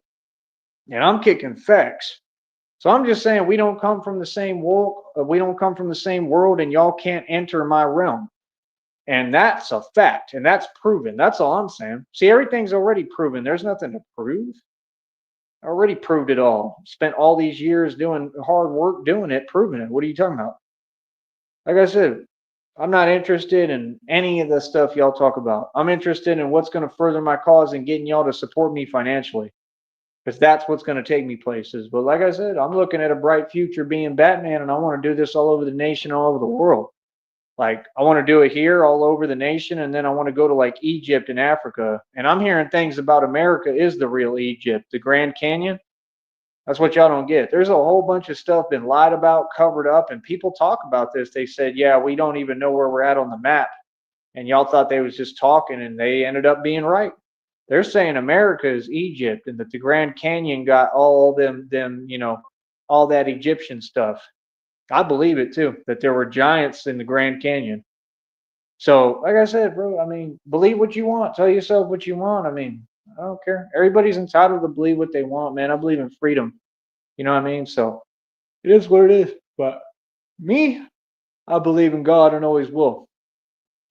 And I'm kicking facts. So I'm just saying we don't come from the same world. We don't come from the same world, and y'all can't enter my realm. And that's a fact, and that's proven. That's all I'm saying. See, everything's already proven. There's nothing to prove. I already proved it all. Spent all these years doing hard work, doing it, proving it. What are you talking about? Like I said, I'm not interested in any of the stuff y'all talk about. I'm interested in what's going to further my cause and getting y'all to support me financially, because that's what's going to take me places. But like I said, I'm looking at a bright future being Batman, and I want to do this all over the nation, all over the world. Like, I want to do it here, all over the nation, and then I want to go to like Egypt and Africa. And I'm hearing things about America is the real Egypt, the Grand Canyon. That's what y'all don't get. There's a whole bunch of stuff been lied about, covered up, and people talk about this. They said, yeah, we don't even know where we're at on the map. And y'all thought they was just talking, and they ended up being right. They're saying America is Egypt, and that the Grand Canyon got all them, all that Egyptian stuff. I believe it too, that there were giants in the Grand Canyon. So, like I said, bro, I mean, believe what you want. Tell yourself what you want. I mean, I don't care. Everybody's entitled to believe what they want, man. I believe in freedom. You know what I mean? So it is what it is. But me, I believe in God and always will.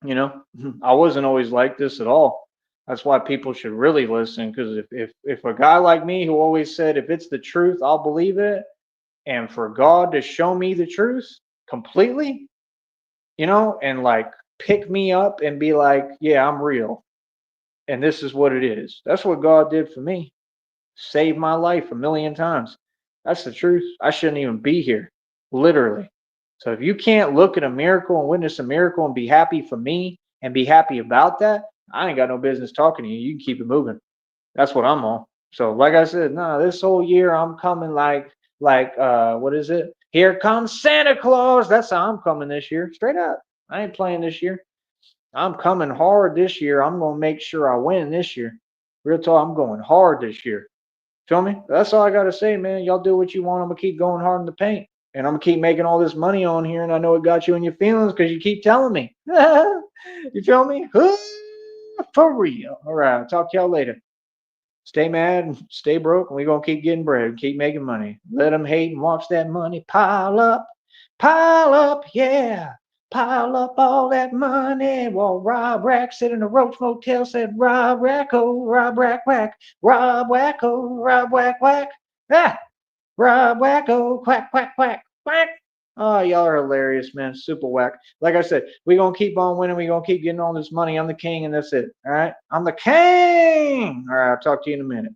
You know, I wasn't always like this at all. That's why people should really listen. Because if a guy like me who always said, if it's the truth, I'll believe it, and for God to show me the truth completely, and like pick me up and be like, yeah, I'm real. And this is what it is. That's what God did for me. Saved my life a million times. That's the truth. I shouldn't even be here, literally. So if you can't look at a miracle and witness a miracle and be happy for me and be happy about that, I ain't got no business talking to you. You can keep it moving. That's what I'm on. So like I said, no, this whole year I'm coming like what is it? Here comes Santa Claus. That's how I'm coming this year. Straight up. I ain't playing this year. I'm coming hard this year. I'm gonna make sure I win this year. Real talk, I'm going hard this year. Feel me? That's all I gotta say, man. Y'all do what you want. I'm gonna keep going hard in the paint. And I'm gonna keep making all this money on here, and I know it got you in your feelings because you keep telling me. You feel me? For real. All right, I'll talk to y'all later. Stay mad, stay broke, and we're gonna keep getting bread, keep making money. Let them hate and watch that money pile up, yeah. Pile up all that money while Rob Rack sitting in a Roach Motel said, Rob Racko, Rob Rack Whack, Rob Wacko, Rob Whack Whack. Ah, Rob Wacko, quack, quack, quack, quack. Oh, y'all are hilarious, man. Super whack. Like I said, we're going to keep on winning. We're going to keep getting all this money. I'm the king, and that's it. All right? I'm the king. All right, I'll talk to you in a minute.